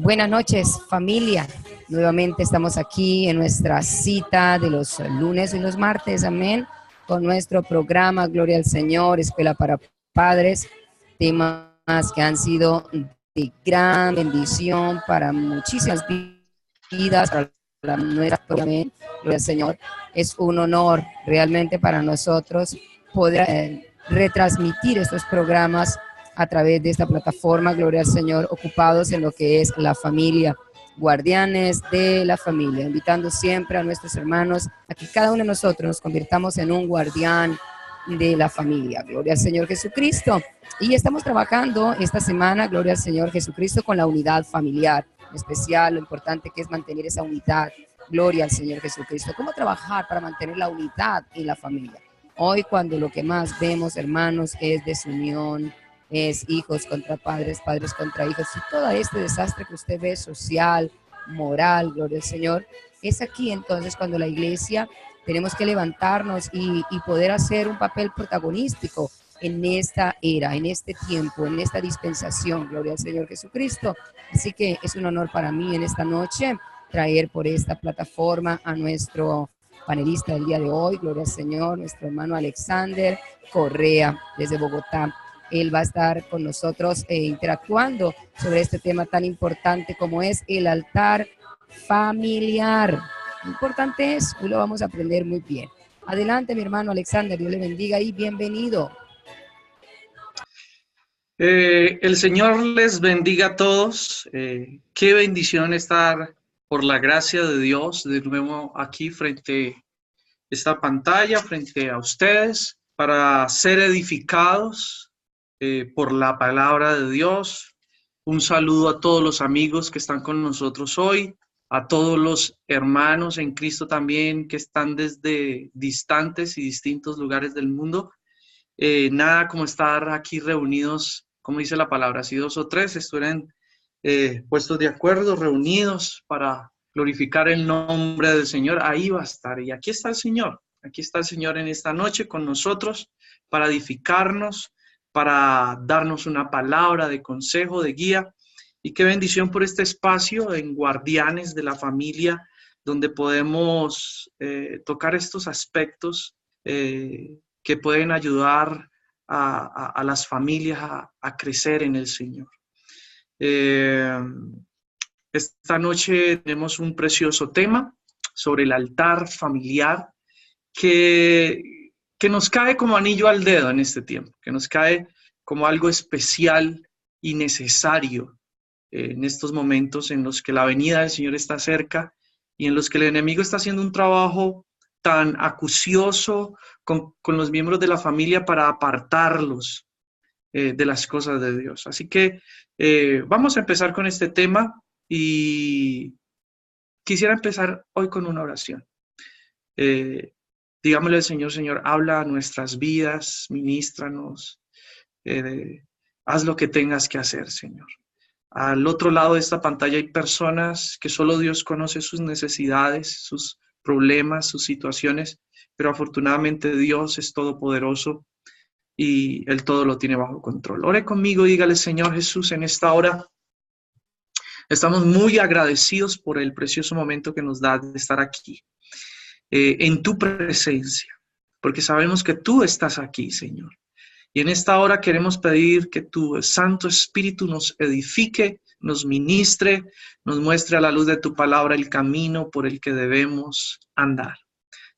Buenas noches, familia. Nuevamente estamos aquí en nuestra cita de los lunes y los martes, amén, con nuestro programa Gloria al Señor, Escuela para Padres, temas que han sido de gran bendición para muchísimas vidas, para nuestra amén. Gloria al Señor. Es un honor realmente para nosotros poder retransmitir estos programas a través de esta plataforma, Gloria al Señor, ocupados en lo que es la familia, guardianes de la familia, invitando siempre a nuestros hermanos a que cada uno de nosotros nos convirtamos en un guardián de la familia. Gloria al Señor Jesucristo. Y estamos trabajando esta semana, Gloria al Señor Jesucristo, con la unidad familiar, en especial lo importante que es mantener esa unidad. Gloria al Señor Jesucristo. ¿Cómo trabajar para mantener la unidad en la familia? Hoy, cuando lo que más vemos, hermanos, es desunión, es hijos contra padres, padres contra hijos, y todo este desastre que usted ve social, moral, gloria al Señor, es aquí entonces cuando la iglesia tenemos que levantarnos y poder hacer un papel protagonístico en esta era, en este tiempo, en esta dispensación, gloria al Señor Jesucristo. Así que es un honor para mí en esta noche traer por esta plataforma a nuestro panelista del día de hoy, gloria al Señor, nuestro hermano Alexander Correa, desde Bogotá. Él va a estar con nosotros interactuando sobre este tema tan importante como es el altar familiar. Importante es, hoy lo vamos a aprender muy bien. Adelante, mi hermano Alexander, Dios le bendiga y bienvenido. El Señor les bendiga a todos. Qué bendición estar por la gracia de Dios de nuevo aquí frente a esta pantalla, frente a ustedes, para ser edificados por la palabra de Dios. Un saludo a todos los amigos que están con nosotros hoy, a todos los hermanos en Cristo también que están desde distantes y distintos lugares del mundo. Nada como estar aquí reunidos, como dice la palabra, si dos o tres estuvieran puestos de acuerdo, reunidos para glorificar el nombre del Señor, ahí va a estar. Y aquí está el Señor en esta noche con nosotros para edificarnos, para darnos una palabra de consejo, de guía. Y qué bendición por este espacio en Guardianes de la Familia, donde podemos tocar estos aspectos que pueden ayudar a las familias a crecer en el Señor. Esta noche tenemos un precioso tema sobre el altar familiar que nos cae como anillo al dedo en este tiempo, que nos cae como algo especial y necesario en estos momentos en los que la venida del Señor está cerca y en los que el enemigo está haciendo un trabajo tan acucioso con los miembros de la familia para apartarlos de las cosas de Dios. Así que vamos a empezar con este tema y quisiera empezar hoy con una oración. Digámosle al Señor, Señor, habla a nuestras vidas, ministranos, haz lo que tengas que hacer, Señor. Al otro lado de esta pantalla hay personas que solo Dios conoce sus necesidades, sus problemas, sus situaciones, pero afortunadamente Dios es todopoderoso y Él todo lo tiene bajo control. Ore conmigo y dígale, Señor Jesús, en esta hora estamos muy agradecidos por el precioso momento que nos da de estar aquí, en tu presencia, porque sabemos que tú estás aquí, Señor. Y en esta hora queremos pedir que tu Santo Espíritu nos edifique, nos ministre, nos muestre a la luz de tu palabra el camino por el que debemos andar.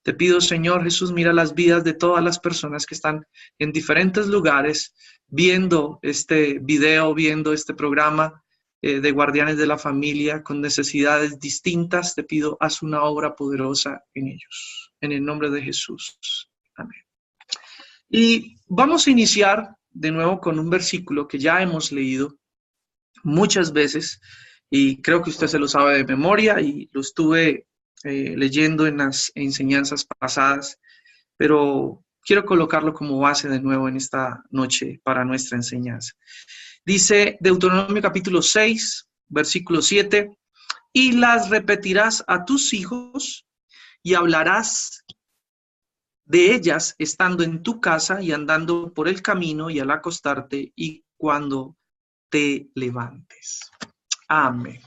Te pido, Señor Jesús, mira las vidas de todas las personas que están en diferentes lugares viendo este video, viendo este programa de Guardianes de la Familia con necesidades distintas. Te pido, haz una obra poderosa en ellos. En el nombre de Jesús. Amén. Y vamos a iniciar de nuevo con un versículo que ya hemos leído muchas veces y creo que usted se lo sabe de memoria y lo estuve leyendo en las enseñanzas pasadas, pero quiero colocarlo como base de nuevo en esta noche para nuestra enseñanza. Dice Deuteronomio capítulo 6, versículo 7, y las repetirás a tus hijos y hablarás de ellas estando en tu casa y andando por el camino y al acostarte y cuando te levantes. Amén.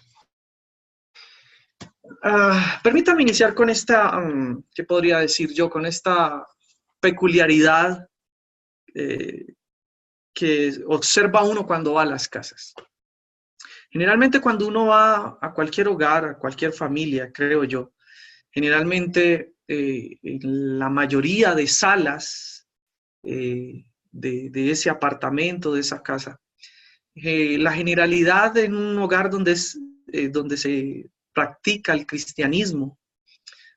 Permítame iniciar con esta, ¿qué podría decir yo? Con esta peculiaridad que observa uno cuando va a las casas. Generalmente cuando uno va a cualquier hogar, a cualquier familia, creo yo, generalmente en la mayoría de salas de ese apartamento, de esa casa, la generalidad en un hogar donde se practica el cristianismo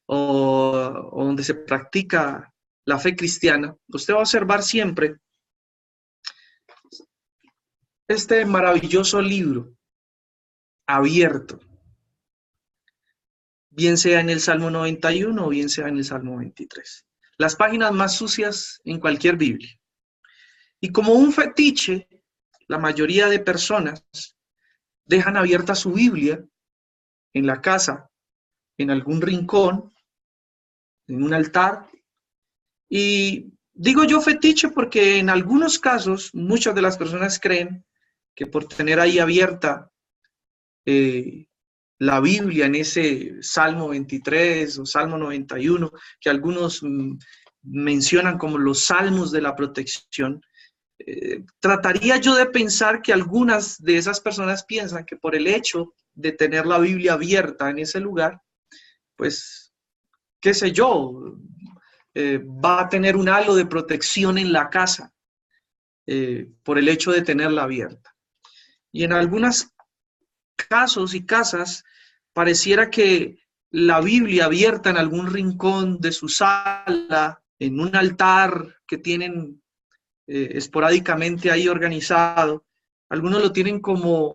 o donde se practica la fe cristiana, usted va a observar siempre este maravilloso libro abierto, bien sea en el Salmo 91 o bien sea en el Salmo 23. Las páginas más sucias en cualquier Biblia. Y como un fetiche, la mayoría de personas dejan abierta su Biblia en la casa, en algún rincón, en un altar. Y digo yo fetiche porque en algunos casos muchas de las personas creen que por tener ahí abierta la Biblia en ese Salmo 23 o Salmo 91, que algunos mencionan como los salmos de la protección, trataría yo de pensar que algunas de esas personas piensan que por el hecho de tener la Biblia abierta en ese lugar, pues, qué sé yo, va a tener un halo de protección en la casa por el hecho de tenerla abierta. Y en algunos casos y casas pareciera que la Biblia abierta en algún rincón de su sala, en un altar que tienen esporádicamente ahí organizado, algunos lo tienen como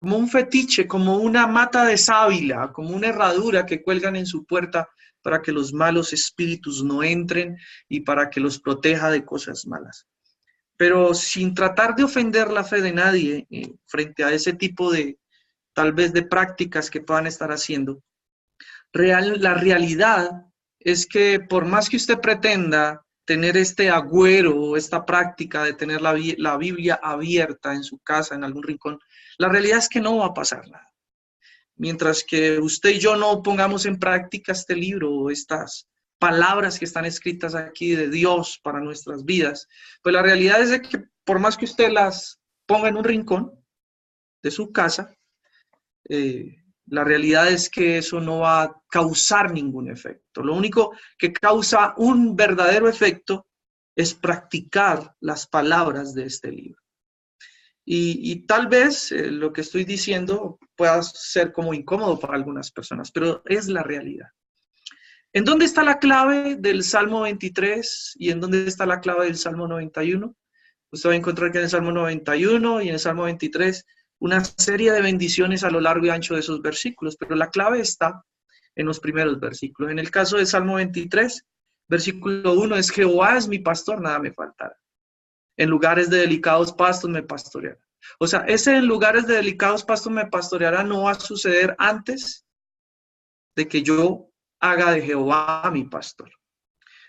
un fetiche, como una mata de sábila, como una herradura que cuelgan en su puerta para que los malos espíritus no entren y para que los proteja de cosas malas. Pero sin tratar de ofender la fe de nadie frente a ese tipo de, tal vez, de prácticas que puedan estar haciendo, la realidad es que por más que usted pretenda tener este agüero, esta práctica de tener la Biblia abierta en su casa, en algún rincón, la realidad es que no va a pasar nada. Mientras que usted y yo no pongamos en práctica este libro o estas palabras que están escritas aquí de Dios para nuestras vidas, pues la realidad es de que por más que usted las ponga en un rincón de su casa, la realidad es que eso no va a causar ningún efecto. Lo único que causa un verdadero efecto es practicar las palabras de este libro. Y tal vez lo que estoy diciendo pueda ser como incómodo para algunas personas, pero es la realidad. ¿En dónde está la clave del Salmo 23 y en dónde está la clave del Salmo 91? Usted va a encontrar que en el Salmo 91 y en el Salmo 23 una serie de bendiciones a lo largo y ancho de esos versículos, pero la clave está en los primeros versículos. En el caso del Salmo 23, versículo 1 es: Jehová es mi pastor, nada me faltará. En lugares de delicados pastos me pastoreará. O sea, ese en lugares de delicados pastos me pastoreará no va a suceder antes de que yo haga de Jehová mi pastor.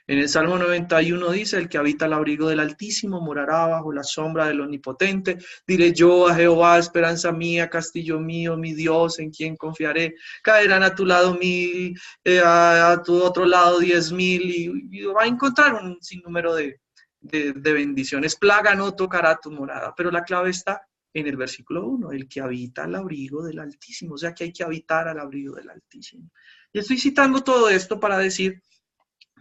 En el Salmo 91 dice: el que habita al abrigo del Altísimo morará bajo la sombra del Omnipotente. Diré yo a Jehová, esperanza mía, castillo mío, mi Dios, en quien confiaré. Caerán a tu lado 1000, a tu otro lado 10,000, y va a encontrar un sinnúmero de bendiciones. Plaga no tocará tu morada, pero la clave está en el versículo 1, el que habita al abrigo del Altísimo. O sea que hay que habitar al abrigo del Altísimo. Y estoy citando todo esto para decir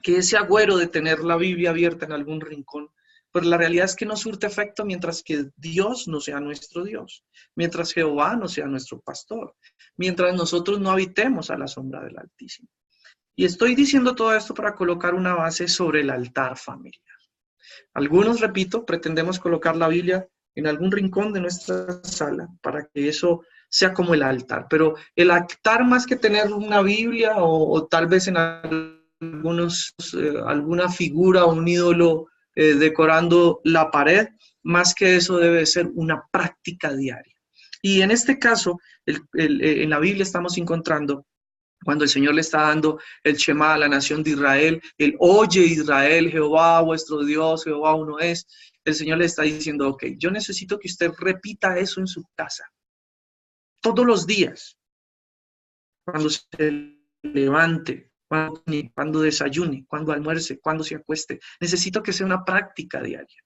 que ese agüero de tener la Biblia abierta en algún rincón, pues la realidad es que no surte efecto mientras que Dios no sea nuestro Dios, mientras Jehová no sea nuestro pastor, mientras nosotros no habitemos a la sombra del Altísimo. Y estoy diciendo todo esto para colocar una base sobre el altar familiar. Algunos, repito, pretendemos colocar la Biblia en algún rincón de nuestra sala para que eso sea como el altar, pero el altar, más que tener una Biblia o tal vez en alguna figura o un ídolo decorando la pared, más que eso debe ser una práctica diaria. Y en este caso, en la Biblia estamos encontrando, cuando el Señor le está dando el Shema a la nación de Israel, el oye Israel, Jehová vuestro Dios, Jehová uno es, el Señor le está diciendo: ok, yo necesito que usted repita eso en su casa, todos los días. cuando se levante, cuando desayune, cuando almuerce, cuando se acueste. Necesito que sea una práctica diaria.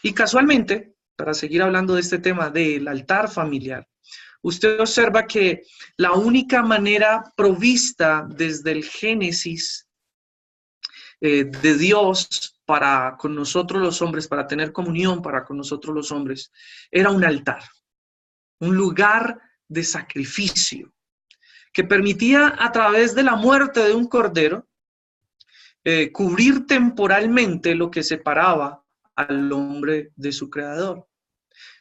Y casualmente, para seguir hablando de este tema del altar familiar, usted observa que la única manera provista desde el Génesis de Dios para con nosotros los hombres, para tener comunión para con nosotros los hombres, era un altar, un lugar de sacrificio que permitía a través de la muerte de un cordero cubrir temporalmente lo que separaba al hombre de su creador.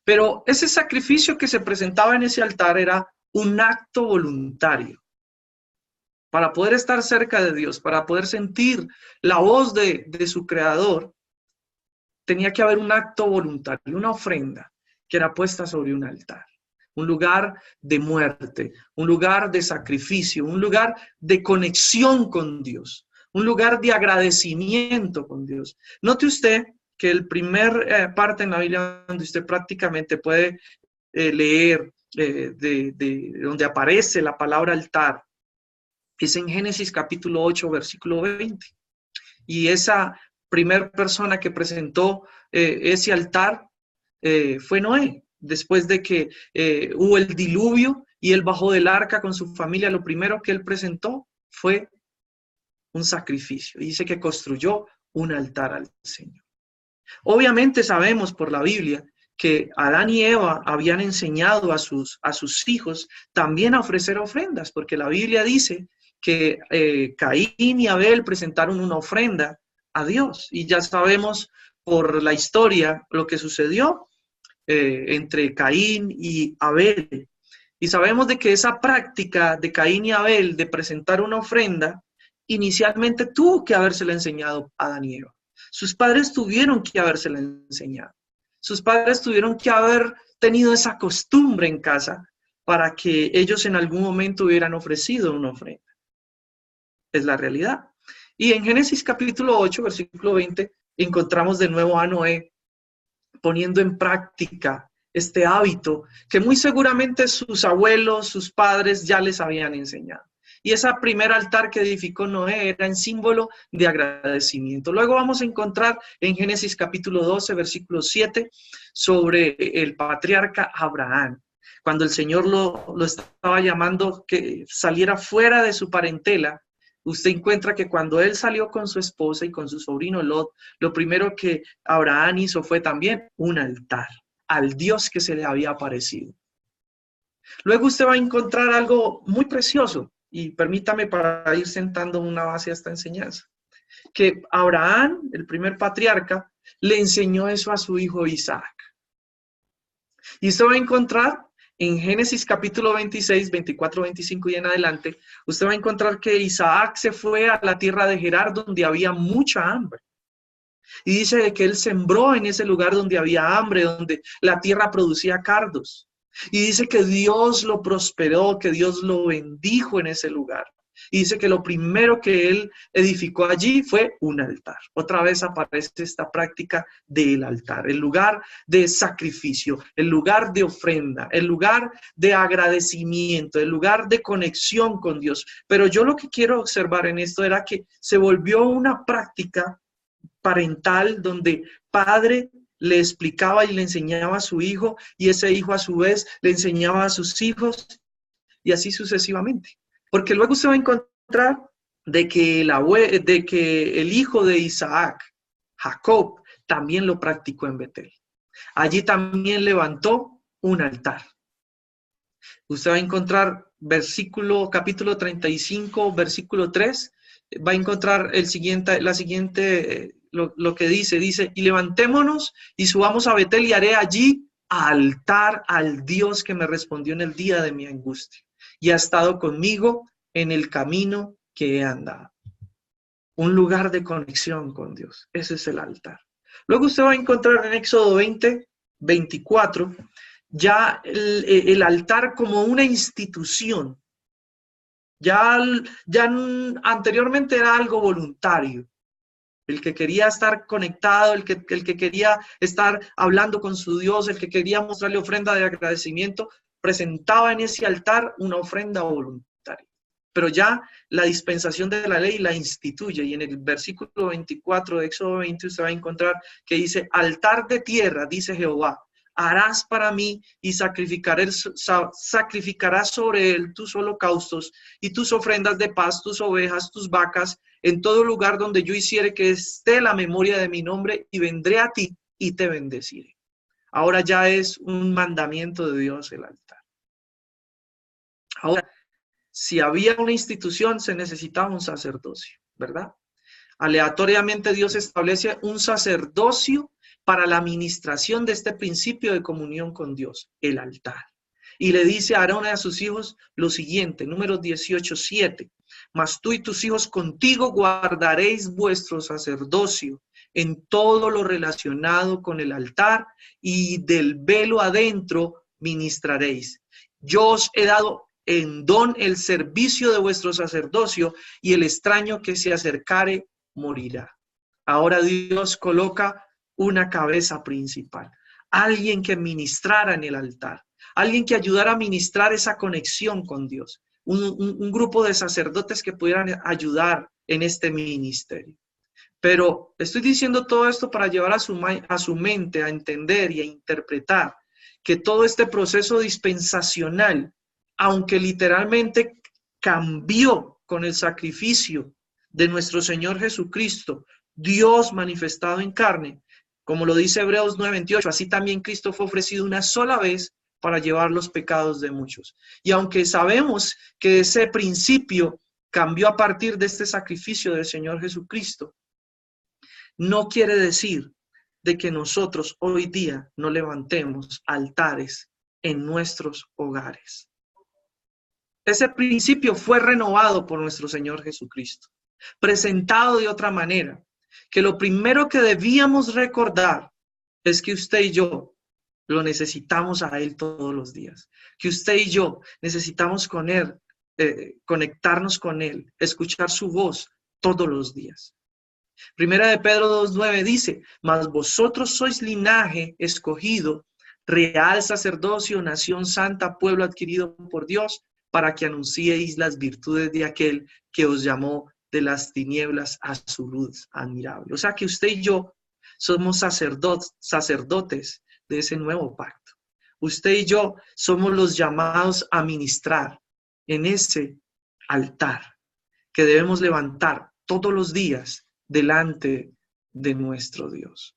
Pero ese sacrificio que se presentaba en ese altar era un acto voluntario. Para poder estar cerca de Dios, para poder sentir la voz de su creador, tenía que haber un acto voluntario, una ofrenda que era puesta sobre un altar. Un lugar de muerte, un lugar de sacrificio, un lugar de conexión con Dios, un lugar de agradecimiento con Dios. Note usted que el primer parte en la Biblia donde usted prácticamente puede leer de donde aparece la palabra altar es en Génesis capítulo 8, versículo 20. Y esa primer persona que presentó ese altar fue Noé. Después de que hubo el diluvio y él bajó del arca con su familia, lo primero que él presentó fue un sacrificio. Y dice que construyó un altar al Señor. Obviamente sabemos por la Biblia que Adán y Eva habían enseñado a sus hijos también a ofrecer ofrendas, porque la Biblia dice que Caín y Abel presentaron una ofrenda a Dios. Y ya sabemos por la historia lo que sucedió entre Caín y Abel. Y sabemos de que esa práctica de Caín y Abel de presentar una ofrenda, inicialmente tuvo que habérsela enseñado a Adán y Eva. Sus padres tuvieron que habérsela enseñado. Sus padres tuvieron que haber tenido esa costumbre en casa para que ellos en algún momento hubieran ofrecido una ofrenda. Es la realidad. Y en Génesis capítulo 8, versículo 20, encontramos de nuevo a Noé poniendo en práctica este hábito que muy seguramente sus abuelos, sus padres ya les habían enseñado. Y ese primer altar que edificó Noé era en símbolo de agradecimiento. Luego vamos a encontrar en Génesis capítulo 12, versículo 7, sobre el patriarca Abraham. Cuando el Señor lo estaba llamando que saliera fuera de su parentela, usted encuentra que cuando él salió con su esposa y con su sobrino Lot, lo primero que Abraham hizo fue también un altar al Dios que se le había aparecido. Luego usted va a encontrar algo muy precioso, y permítame para ir sentando una base a esta enseñanza, que Abraham, el primer patriarca, le enseñó eso a su hijo Isaac. Y usted va a encontrar en Génesis capítulo 26, 24, 25 y en adelante, usted va a encontrar que Isaac se fue a la tierra de Gerar donde había mucha hambre. Y dice que él sembró en ese lugar donde había hambre, donde la tierra producía cardos. Y dice que Dios lo prosperó, que Dios lo bendijo en ese lugar. Y dice que lo primero que él edificó allí fue un altar. Otra vez aparece esta práctica del altar, el lugar de sacrificio, el lugar de ofrenda, el lugar de agradecimiento, el lugar de conexión con Dios. Pero yo lo que quiero observar en esto era que se volvió una práctica parental donde padre le explicaba y le enseñaba a su hijo y ese hijo a su vez le enseñaba a sus hijos y así sucesivamente. Porque luego se va a encontrar de que el hijo de Isaac, Jacob, también lo practicó en Betel. Allí también levantó un altar. Usted va a encontrar capítulo 35, versículo 3, va a encontrar lo que dice, y levantémonos y subamos a Betel y haré allí altar al Dios que me respondió en el día de mi angustia y ha estado conmigo en el camino que he andado. Un lugar de conexión con Dios. Ese es el altar. Luego usted va a encontrar en Éxodo 20, 24, ya el altar como una institución. Ya anteriormente era algo voluntario. El que quería estar conectado, el que quería estar hablando con su Dios, el que quería mostrarle ofrenda de agradecimiento, presentaba en ese altar una ofrenda voluntaria. pero ya la dispensación de la ley la instituye. Y en el versículo 24 de Éxodo 20 usted va a encontrar que dice, altar de tierra, dice Jehová, harás para mí y sacrificarás sobre él tus holocaustos y tus ofrendas de paz, tus ovejas, tus vacas, en todo lugar donde yo hiciere que esté la memoria de mi nombre, y vendré a ti y te bendeciré. Ahora ya es un mandamiento de Dios el altar. Ahora, si había una institución, se necesitaba un sacerdocio, ¿verdad? Aleatoriamente Dios establece un sacerdocio para la administración de este principio de comunión con Dios, el altar. Y le dice a Aarón y a sus hijos lo siguiente, Números 18:7. Mas tú y tus hijos contigo guardaréis vuestro sacerdocio en todo lo relacionado con el altar, y del velo adentro ministraréis. Yo os he dado en don el servicio de vuestro sacerdocio, y el extraño que se acercare morirá. Ahora Dios coloca una cabeza principal, alguien que ministrara en el altar, alguien que ayudara a ministrar esa conexión con Dios, un grupo de sacerdotes que pudieran ayudar en este ministerio. Pero estoy diciendo todo esto para llevar a su mente a entender y a interpretar que todo este proceso dispensacional, aunque literalmente cambió con el sacrificio de nuestro Señor Jesucristo, Dios manifestado en carne, como lo dice Hebreos 9:28, así también Cristo fue ofrecido una sola vez para llevar los pecados de muchos. Y aunque sabemos que ese principio cambió a partir de este sacrificio del Señor Jesucristo, no quiere decir de que nosotros hoy día no levantemos altares en nuestros hogares. Ese principio fue renovado por nuestro Señor Jesucristo, presentado de otra manera, que lo primero que debíamos recordar es que usted y yo lo necesitamos a Él todos los días, que usted y yo necesitamos con Él, conectarnos con Él, escuchar su voz todos los días. Primera de Pedro 2:9 dice, mas vosotros sois linaje escogido, real sacerdocio, nación santa, pueblo adquirido por Dios, para que anunciéis las virtudes de aquel que os llamó de las tinieblas a su luz admirable. O sea que usted y yo somos sacerdotes de ese nuevo pacto. Usted y yo somos los llamados a ministrar en ese altar que debemos levantar todos los días delante de nuestro Dios.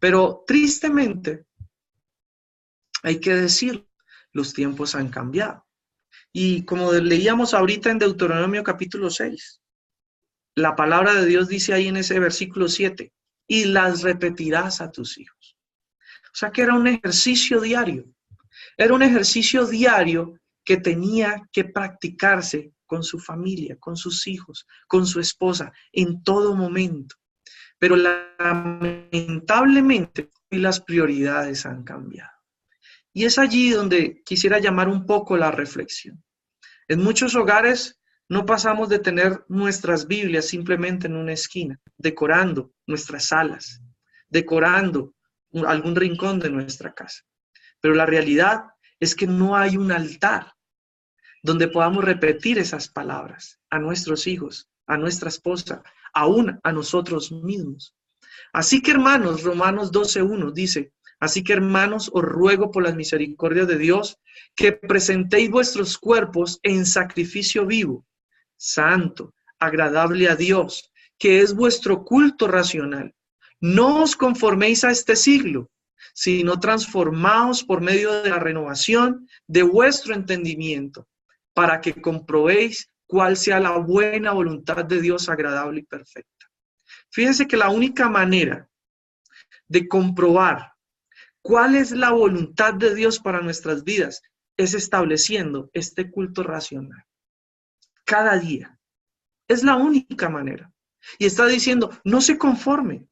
Pero tristemente, hay que decir, los tiempos han cambiado. Y como leíamos ahorita en Deuteronomio capítulo 6, la palabra de Dios dice ahí en ese versículo 7, y las repetirás a tus hijos. O sea que era un ejercicio diario. Era un ejercicio diario que tenía que practicarse con su familia, con sus hijos, con su esposa, en todo momento. Pero lamentablemente las prioridades han cambiado. Y es allí donde quisiera llamar un poco la reflexión. En muchos hogares no pasamos de tener nuestras Biblias simplemente en una esquina, decorando nuestras salas, decorando algún rincón de nuestra casa. Pero la realidad es que no hay un altar donde podamos repetir esas palabras a nuestros hijos, a nuestra esposa, aún a nosotros mismos. Así que, hermanos, Romanos 12:1 dice, así que, hermanos, os ruego por las misericordias de Dios que presentéis vuestros cuerpos en sacrificio vivo, santo, agradable a Dios, que es vuestro culto racional. No os conforméis a este siglo, sino transformaos por medio de la renovación de vuestro entendimiento, para que comprobéis cuál sea la buena voluntad de Dios agradable y perfecta. Fíjense que la única manera de comprobar cuál es la voluntad de Dios para nuestras vidas es estableciendo este culto racional. Cada día. Es la única manera. Y está diciendo, no se conforme.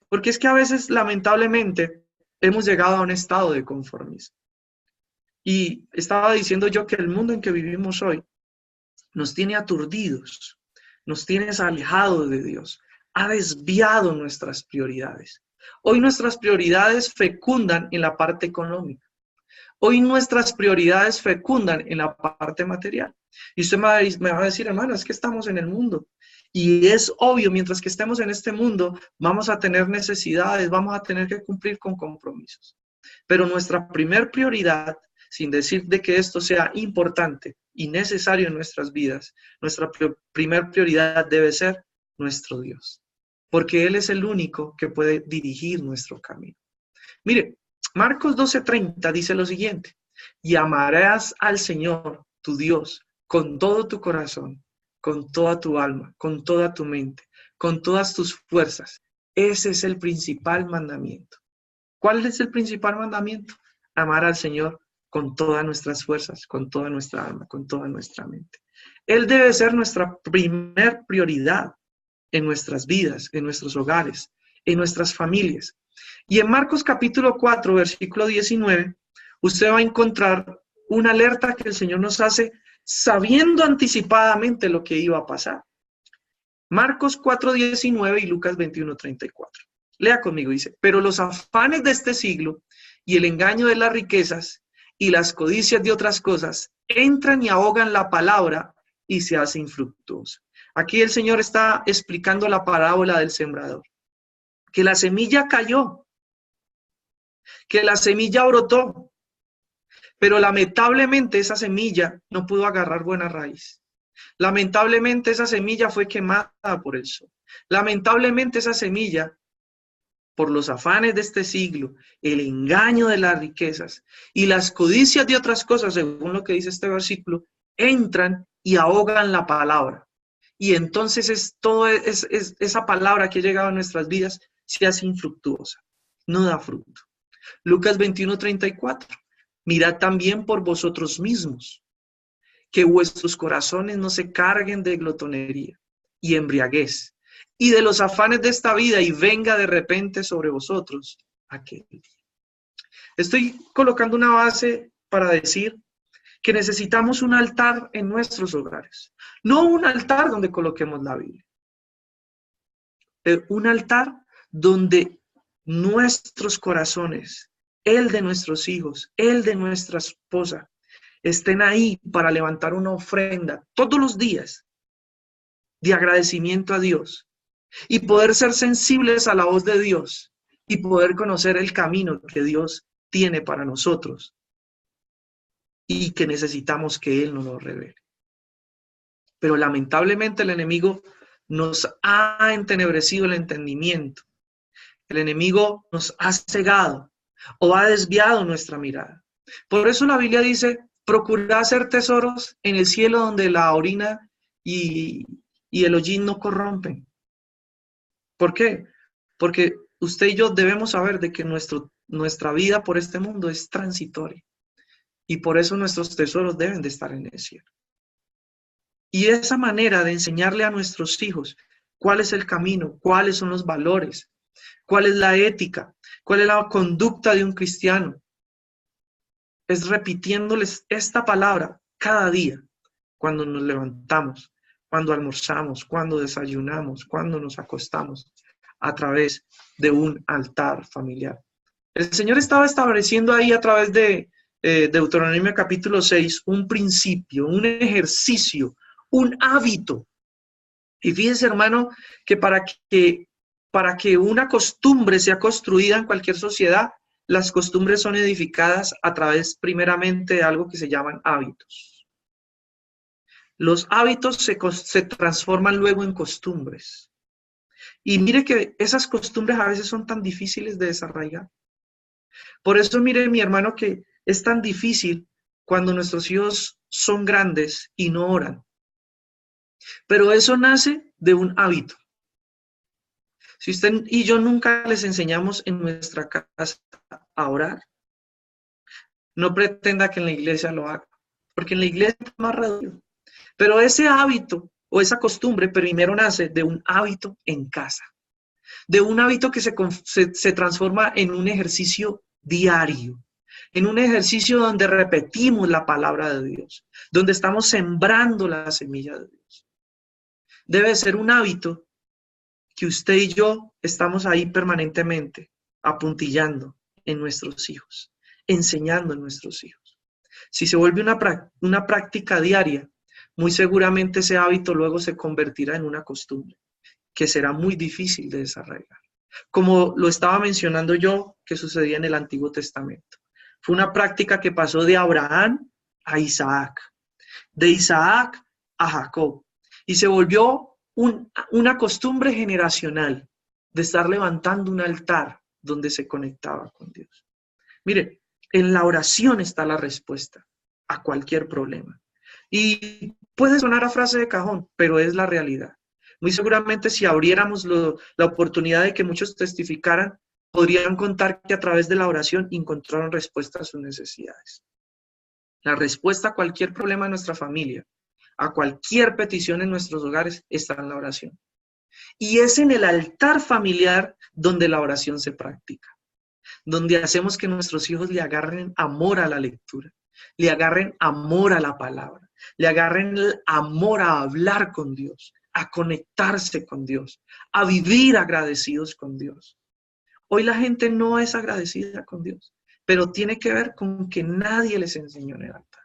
Porque es que a veces, lamentablemente, hemos llegado a un estado de conformismo. Y estaba diciendo yo que el mundo en que vivimos hoy nos tiene aturdidos, nos tiene alejados de Dios, ha desviado nuestras prioridades. Hoy nuestras prioridades fecundan en la parte económica. Hoy nuestras prioridades fecundan en la parte material. Y usted me va a decir, hermano, es que estamos en el mundo. Y es obvio, mientras que estemos en este mundo, vamos a tener necesidades, vamos a tener que cumplir con compromisos. Pero nuestra primer prioridad, sin decir de que esto sea importante y necesario en nuestras vidas, nuestra primer prioridad debe ser nuestro Dios. Porque Él es el único que puede dirigir nuestro camino. Mire, Marcos 12:30 dice lo siguiente: y amarás al Señor, tu Dios, con todo tu corazón, con toda tu alma, con toda tu mente, con todas tus fuerzas. Ese es el principal mandamiento. ¿Cuál es el principal mandamiento? Amar al Señor con todas nuestras fuerzas, con toda nuestra alma, con toda nuestra mente. Él debe ser nuestra primer prioridad en nuestras vidas, en nuestros hogares, en nuestras familias. Y en Marcos capítulo 4, versículo 19, usted va a encontrar una alerta que el Señor nos hace sabiendo anticipadamente lo que iba a pasar. Marcos 4:19 y Lucas 21:34. Lea conmigo, dice: pero los afanes de este siglo y el engaño de las riquezas y las codicias de otras cosas entran y ahogan la palabra y se hace infructuosa. Aquí el Señor está explicando la parábola del sembrador. Que la semilla cayó, que la semilla brotó, pero lamentablemente esa semilla no pudo agarrar buena raíz. Lamentablemente esa semilla fue quemada por el sol. Lamentablemente esa semilla, por los afanes de este siglo, el engaño de las riquezas y las codicias de otras cosas, según lo que dice este versículo, entran y ahogan la palabra. Y entonces esa palabra que ha llegado a nuestras vidas se hace infructuosa, no da fruto. Lucas 21:34. Mirad también por vosotros mismos, que vuestros corazones no se carguen de glotonería y embriaguez, y de los afanes de esta vida, y venga de repente sobre vosotros aquel día. Estoy colocando una base para decir que necesitamos un altar en nuestros hogares. No un altar donde coloquemos la Biblia. Un altar donde nuestros corazones, el de nuestros hijos, el de nuestra esposa, estén ahí para levantar una ofrenda todos los días de agradecimiento a Dios y poder ser sensibles a la voz de Dios y poder conocer el camino que Dios tiene para nosotros y que necesitamos que Él nos lo revele. Pero lamentablemente el enemigo nos ha entenebrecido el entendimiento. El enemigo nos ha cegado o ha desviado nuestra mirada. Por eso la Biblia dice: procurad hacer tesoros en el cielo donde la orina y el hollín no corrompen. ¿Por qué? Porque usted y yo debemos saber de que nuestra vida por este mundo es transitoria. Y por eso nuestros tesoros deben de estar en el cielo. Y esa manera de enseñarle a nuestros hijos cuál es el camino, cuáles son los valores, cuál es la ética, cuál es la conducta de un cristiano, es repitiéndoles esta palabra cada día, cuando nos levantamos, cuando almorzamos, cuando desayunamos, cuando nos acostamos, a través de un altar familiar. El Señor estaba estableciendo ahí a través de Deuteronomio capítulo 6 un principio, un ejercicio, un hábito. Y fíjense, hermano, que para que una costumbre sea construida en cualquier sociedad, las costumbres son edificadas a través primeramente de algo que se llaman hábitos. Los hábitos se transforman luego en costumbres. Y mire que esas costumbres a veces son tan difíciles de desarraigar. Por eso mire, mi hermano, que es tan difícil cuando nuestros hijos son grandes y no oran. Pero eso nace de un hábito. Si usted y yo nunca les enseñamos en nuestra casa a orar, no pretenda que en la iglesia lo haga, porque en la iglesia es más reducido. Pero ese hábito o esa costumbre primero nace de un hábito en casa, de un hábito que se transforma en un ejercicio diario, en un ejercicio donde repetimos la palabra de Dios, donde estamos sembrando la semilla de Dios. Debe ser un hábito que usted y yo estamos ahí permanentemente apuntillando en nuestros hijos, enseñando en nuestros hijos. Si se vuelve una práctica diaria, muy seguramente ese hábito luego se convertirá en una costumbre que será muy difícil de desarrollar. Como lo estaba mencionando yo, que sucedía en el Antiguo Testamento. Fue una práctica que pasó de Abraham a Isaac, de Isaac a Jacob, y se volvió una costumbre generacional de estar levantando un altar donde se conectaba con Dios. Mire, en la oración está la respuesta a cualquier problema. Y puede sonar a frase de cajón, pero es la realidad. Muy seguramente si abriéramos la oportunidad de que muchos testificaran, podrían contar que a través de la oración encontraron respuesta a sus necesidades. La respuesta a cualquier problema en nuestra familia, a cualquier petición en nuestros hogares, está en la oración. Y es en el altar familiar donde la oración se practica, donde hacemos que nuestros hijos le agarren amor a la lectura, le agarren amor a la palabra, le agarren amor a hablar con Dios, a conectarse con Dios, a vivir agradecidos con Dios. Hoy la gente no es agradecida con Dios, pero tiene que ver con que nadie les enseñó en el altar.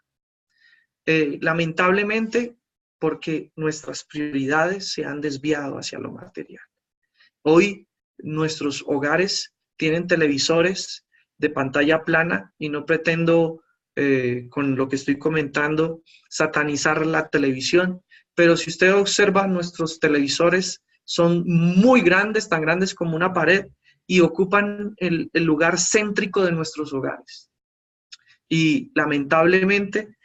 Lamentablemente, porque nuestras prioridades se han desviado hacia lo material. Hoy nuestros hogares tienen televisores de pantalla plana y no pretendo, con lo que estoy comentando, satanizar la televisión, pero si usted observa, nuestros televisores son muy grandes, tan grandes como una pared, y ocupan el lugar céntrico de nuestros hogares. Y lamentablemente,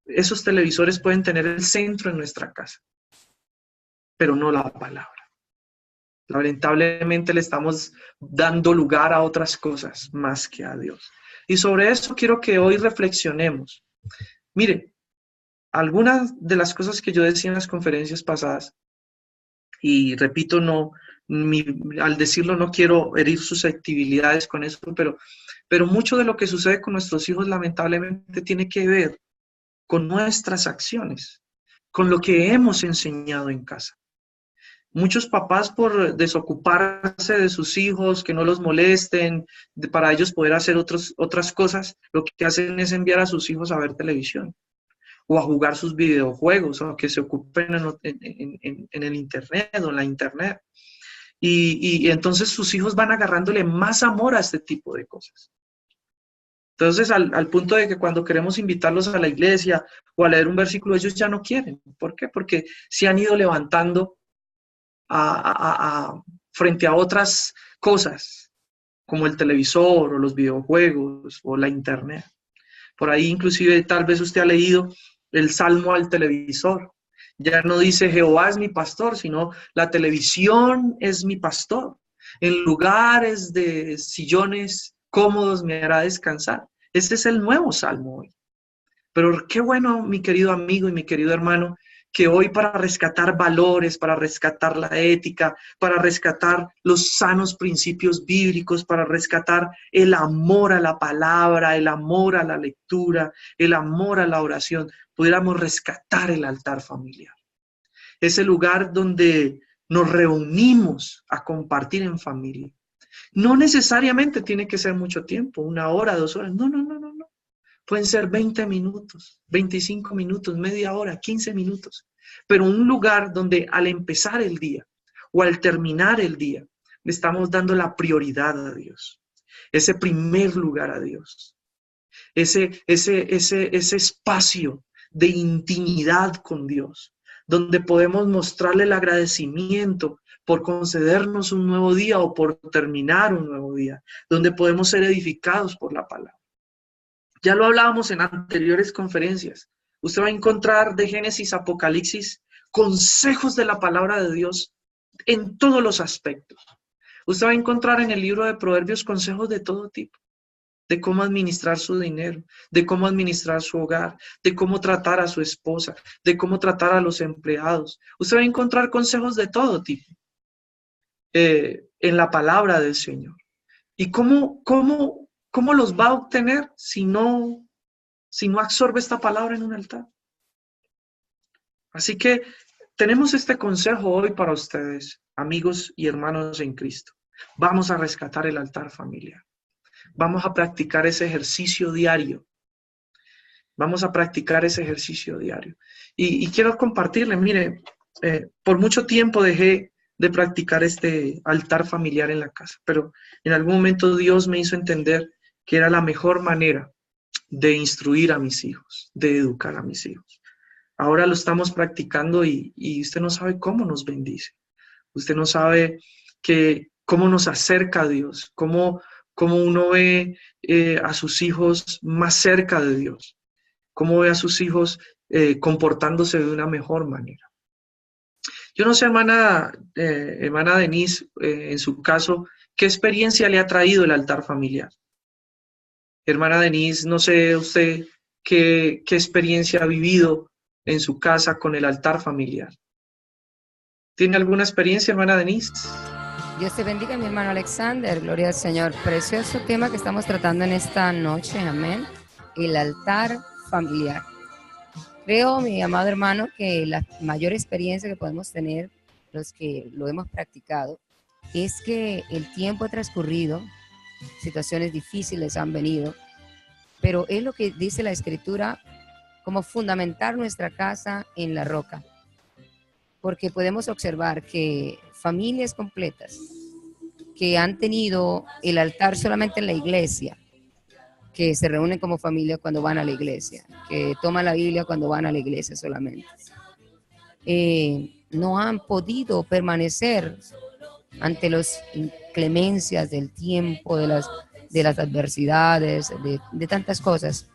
esos televisores pueden tener el centro en nuestra casa, pero no la palabra. Lamentablemente le estamos dando lugar a otras cosas más que a Dios. Y sobre eso quiero que hoy reflexionemos. Mire, algunas de las cosas que yo decía en las conferencias pasadas, y repito, al decirlo no quiero herir susceptibilidades con eso, pero mucho de lo que sucede con nuestros hijos lamentablemente tiene que ver con nuestras acciones, con lo que hemos enseñado en casa. Muchos papás, por desocuparse de sus hijos, que no los molesten, para ellos poder hacer otras cosas, lo que hacen es enviar a sus hijos a ver televisión o a jugar sus videojuegos, o que se ocupen en el internet o en la internet. Y entonces sus hijos van agarrándole más amor a este tipo de cosas. Entonces, al punto de que cuando queremos invitarlos a la iglesia o a leer un versículo, ellos ya no quieren. ¿Por qué? Porque se han ido levantando frente a otras cosas, como el televisor o los videojuegos o la internet. Por ahí inclusive tal vez usted ha leído el salmo al televisor. Ya no dice Jehová es mi pastor, sino la televisión es mi pastor. En lugares de sillones cómodos me hará descansar. Este es el nuevo salmo hoy. Pero qué bueno, mi querido amigo y mi querido hermano, que hoy para rescatar valores, para rescatar la ética, para rescatar los sanos principios bíblicos, para rescatar el amor a la palabra, el amor a la lectura, el amor a la oración, pudiéramos rescatar el altar familiar. Ese lugar donde nos reunimos a compartir en familia. No necesariamente tiene que ser mucho tiempo, 1 hora, 2 horas, no. Pueden ser 20 minutos, 25 minutos, media hora, 15 minutos. Pero un lugar donde al empezar el día o al terminar el día, le estamos dando la prioridad a Dios. Ese primer lugar a Dios. Ese espacio de intimidad con Dios, donde podemos mostrarle el agradecimiento por concedernos un nuevo día o por terminar un nuevo día, donde podemos ser edificados por la palabra. Ya lo hablábamos en anteriores conferencias. Usted va a encontrar de Génesis a Apocalipsis consejos de la palabra de Dios en todos los aspectos. Usted va a encontrar en el libro de Proverbios consejos de todo tipo, de cómo administrar su dinero, de cómo administrar su hogar, de cómo tratar a su esposa, de cómo tratar a los empleados. Usted va a encontrar consejos de todo tipo en la palabra del Señor. ¿Y cómo los va a obtener si no absorbe esta palabra en un altar? Así que tenemos este consejo hoy para ustedes, amigos y hermanos en Cristo. Vamos a rescatar el altar familiar. Vamos a practicar ese ejercicio diario Vamos a practicar ese ejercicio diario. Y quiero compartirle, mire, por mucho tiempo dejé de practicar este altar familiar en la casa, pero en algún momento Dios me hizo entender que era la mejor manera de instruir a mis hijos, de educar a mis hijos. Ahora lo estamos practicando y usted no sabe cómo nos bendice. Usted no sabe cómo nos acerca a Dios, cómo uno ve a sus hijos más cerca de Dios, cómo ve a sus hijos comportándose de una mejor manera. Yo no sé, hermana Denise, en su caso, ¿qué experiencia le ha traído el altar familiar? Hermana Denise, no sé usted qué experiencia ha vivido en su casa con el altar familiar. ¿Tiene alguna experiencia, hermana Denise? Dios te bendiga, mi hermano Alexander. Gloria al Señor. Precioso tema que estamos tratando en esta noche. Amén. El altar familiar. Creo, mi amado hermano, que la mayor experiencia que podemos tener, los que lo hemos practicado, es que el tiempo ha transcurrido, situaciones difíciles han venido, pero es lo que dice la Escritura, como fundamentar nuestra casa en la roca. Porque podemos observar que familias completas que han tenido el altar solamente en la iglesia, que se reúnen como familia cuando van a la iglesia, que toman la Biblia cuando van a la iglesia solamente, no han podido permanecer ante las inclemencias del tiempo, de las adversidades, de tantas cosas.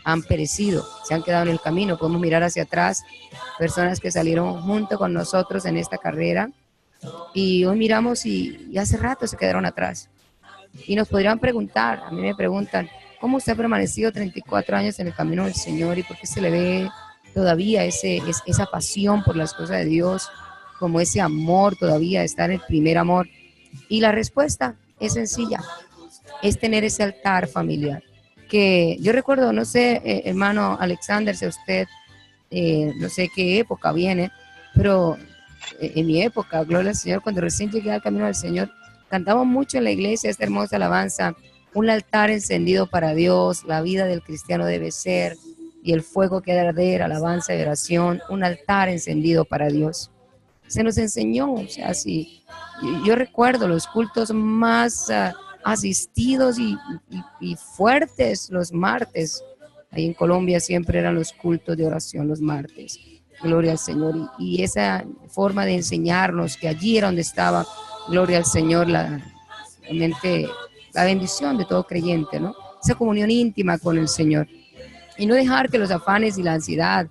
Han perecido, se han quedado en el camino. Podemos mirar hacia atrás, personas que salieron junto con nosotros en esta carrera, y hoy miramos y hace rato se quedaron atrás. Y nos podrían preguntar, a mí me preguntan, ¿cómo usted ha permanecido 34 años en el camino del Señor y por qué se le ve todavía esa pasión por las cosas de Dios, como ese amor todavía, estar en el primer amor? Y la respuesta es sencilla, es tener ese altar familiar. Que yo recuerdo, no sé, hermano Alexander, si usted, no sé qué época viene, pero en mi época, gloria al Señor, cuando recién llegué al camino del Señor, cantamos mucho en la iglesia esta hermosa alabanza, un altar encendido para Dios, la vida del cristiano debe ser, y el fuego que ha de arder, alabanza y oración, un altar encendido para Dios. Se nos enseñó, o sea, sí, yo recuerdo los cultos más asistidos y fuertes los martes. Ahí en Colombia siempre eran los cultos de oración los martes. Gloria al Señor. Y esa forma de enseñarnos que allí era donde estaba, gloria al Señor, la bendición de todo creyente, ¿no? Esa comunión íntima con el Señor. Y no dejar que los afanes y la ansiedad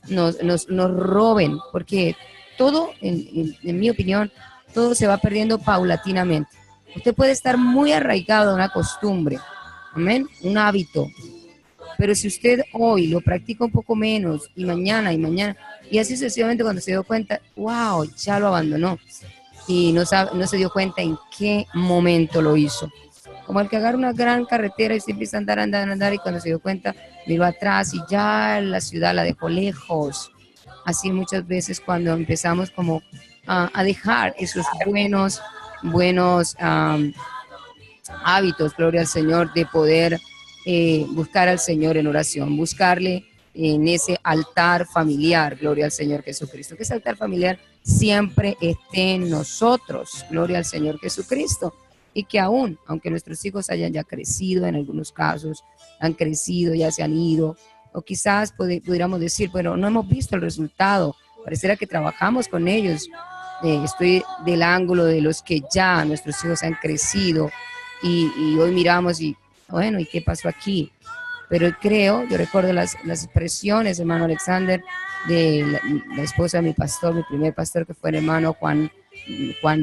nos roben, porque todo, en mi opinión, todo se va perdiendo paulatinamente. Usted puede estar muy arraigado a una costumbre, amén, un hábito, pero si usted hoy lo practica un poco menos y mañana, y así sucesivamente, cuando se dio cuenta, wow, ya lo abandonó y no se dio cuenta en qué momento lo hizo. Como el que agarra una gran carretera y se empieza a andar y cuando se dio cuenta miró atrás y ya la ciudad la dejó lejos. Así muchas veces cuando empezamos como a dejar esos buenos hábitos, gloria al Señor, de poder buscar al Señor en oración, buscarle en ese altar familiar, gloria al Señor Jesucristo, que ese altar familiar siempre esté en nosotros, gloria al Señor Jesucristo, y que aunque nuestros hijos hayan ya crecido, en algunos casos han crecido, ya se han ido, o quizás pudiéramos decir, bueno, no hemos visto el resultado, pareciera que trabajamos con ellos, estoy del ángulo de los que ya nuestros hijos han crecido, y hoy miramos y, bueno, ¿y qué pasó aquí? Pero yo recuerdo las expresiones, hermano Alexander, de la esposa de mi pastor, mi primer pastor, que fue el hermano Juan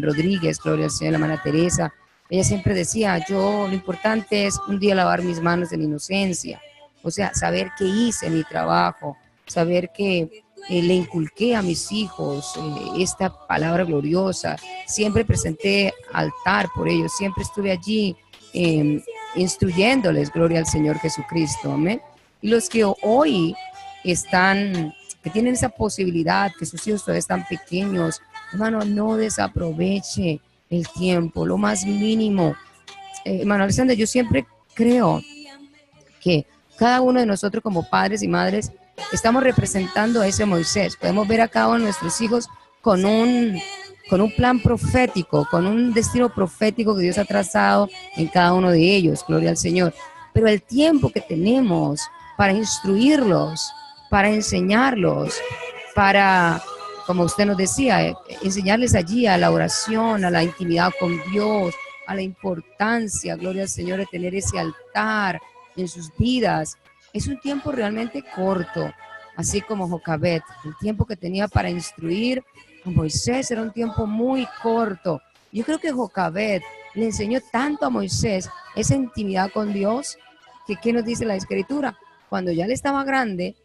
Rodríguez, gloria al Señor, la hermana Teresa. Ella siempre decía, lo importante es un día lavar mis manos de mi inocencia, o sea, saber que hice mi trabajo, saber que le inculqué a mis hijos esta palabra gloriosa, siempre presenté altar por ellos, siempre estuve allí instruyéndoles, gloria al Señor Jesucristo, amén. Y los que hoy que tienen esa posibilidad, que sus hijos todavía están pequeños, hermano, no desaproveche el tiempo, lo más mínimo. Hermano Alexander, yo siempre creo que cada uno de nosotros como padres y madres estamos representando a ese Moisés. Podemos ver a cada uno de nuestros hijos con un plan profético, con un destino profético que Dios ha trazado en cada uno de ellos, gloria al Señor. Pero el tiempo que tenemos para instruirlos, para enseñarlos, para, como usted nos decía, enseñarles allí a la oración, a la intimidad con Dios, a la importancia, gloria al Señor, de tener ese altar en sus vidas. Es un tiempo realmente corto, así como Jocabet, el tiempo que tenía para instruir a Moisés era un tiempo muy corto. Yo creo que Jocabet le enseñó tanto a Moisés esa intimidad con Dios, que ¿qué nos dice la Escritura? Cuando ya le estaba grande,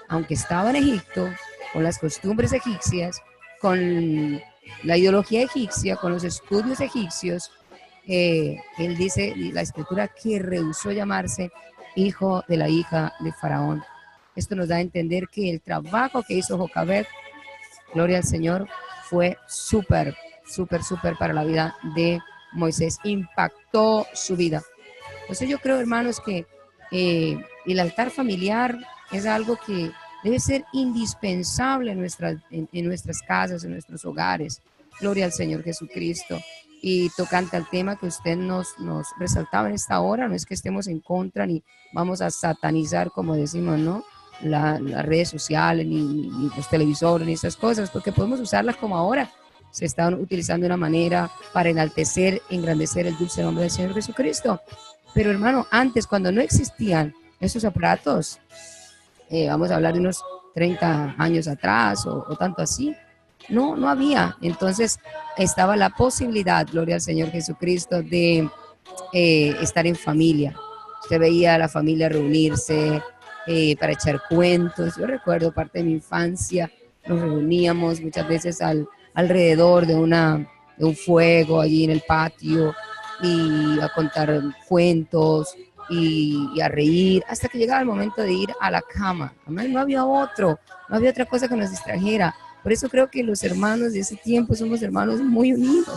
aunque estaba en Egipto, con las costumbres egipcias, con la ideología egipcia, con los estudios egipcios, él dice, la Escritura, que rehusó llamarse hijo de la hija de Faraón. Esto nos da a entender que el trabajo que hizo Jocabet, gloria al Señor, fue súper para la vida de Moisés. Impactó su vida. Entonces yo creo, hermanos, que el altar familiar es algo que debe ser indispensable en nuestras casas, en nuestros hogares. Gloria al Señor Jesucristo. Y tocante al tema que usted nos resaltaba en esta hora, no es que estemos en contra ni vamos a satanizar, como decimos, ¿no? Las redes sociales, ni los televisores, ni esas cosas, porque podemos usarlas como ahora se están utilizando de una manera para enaltecer, engrandecer el dulce nombre del Señor Jesucristo. Pero hermano, antes, cuando no existían esos aparatos, vamos a hablar de unos 30 años atrás o tanto así, no había. Entonces estaba la posibilidad, gloria al Señor Jesucristo, de estar en familia. Usted veía a la familia reunirse para echar cuentos. Yo recuerdo parte de mi infancia, nos reuníamos muchas veces alrededor de un fuego allí en el patio y a contar cuentos y a reír hasta que llegaba el momento de ir a la cama. No había otra cosa que nos distrajera. Por eso creo que los hermanos de ese tiempo somos hermanos muy unidos.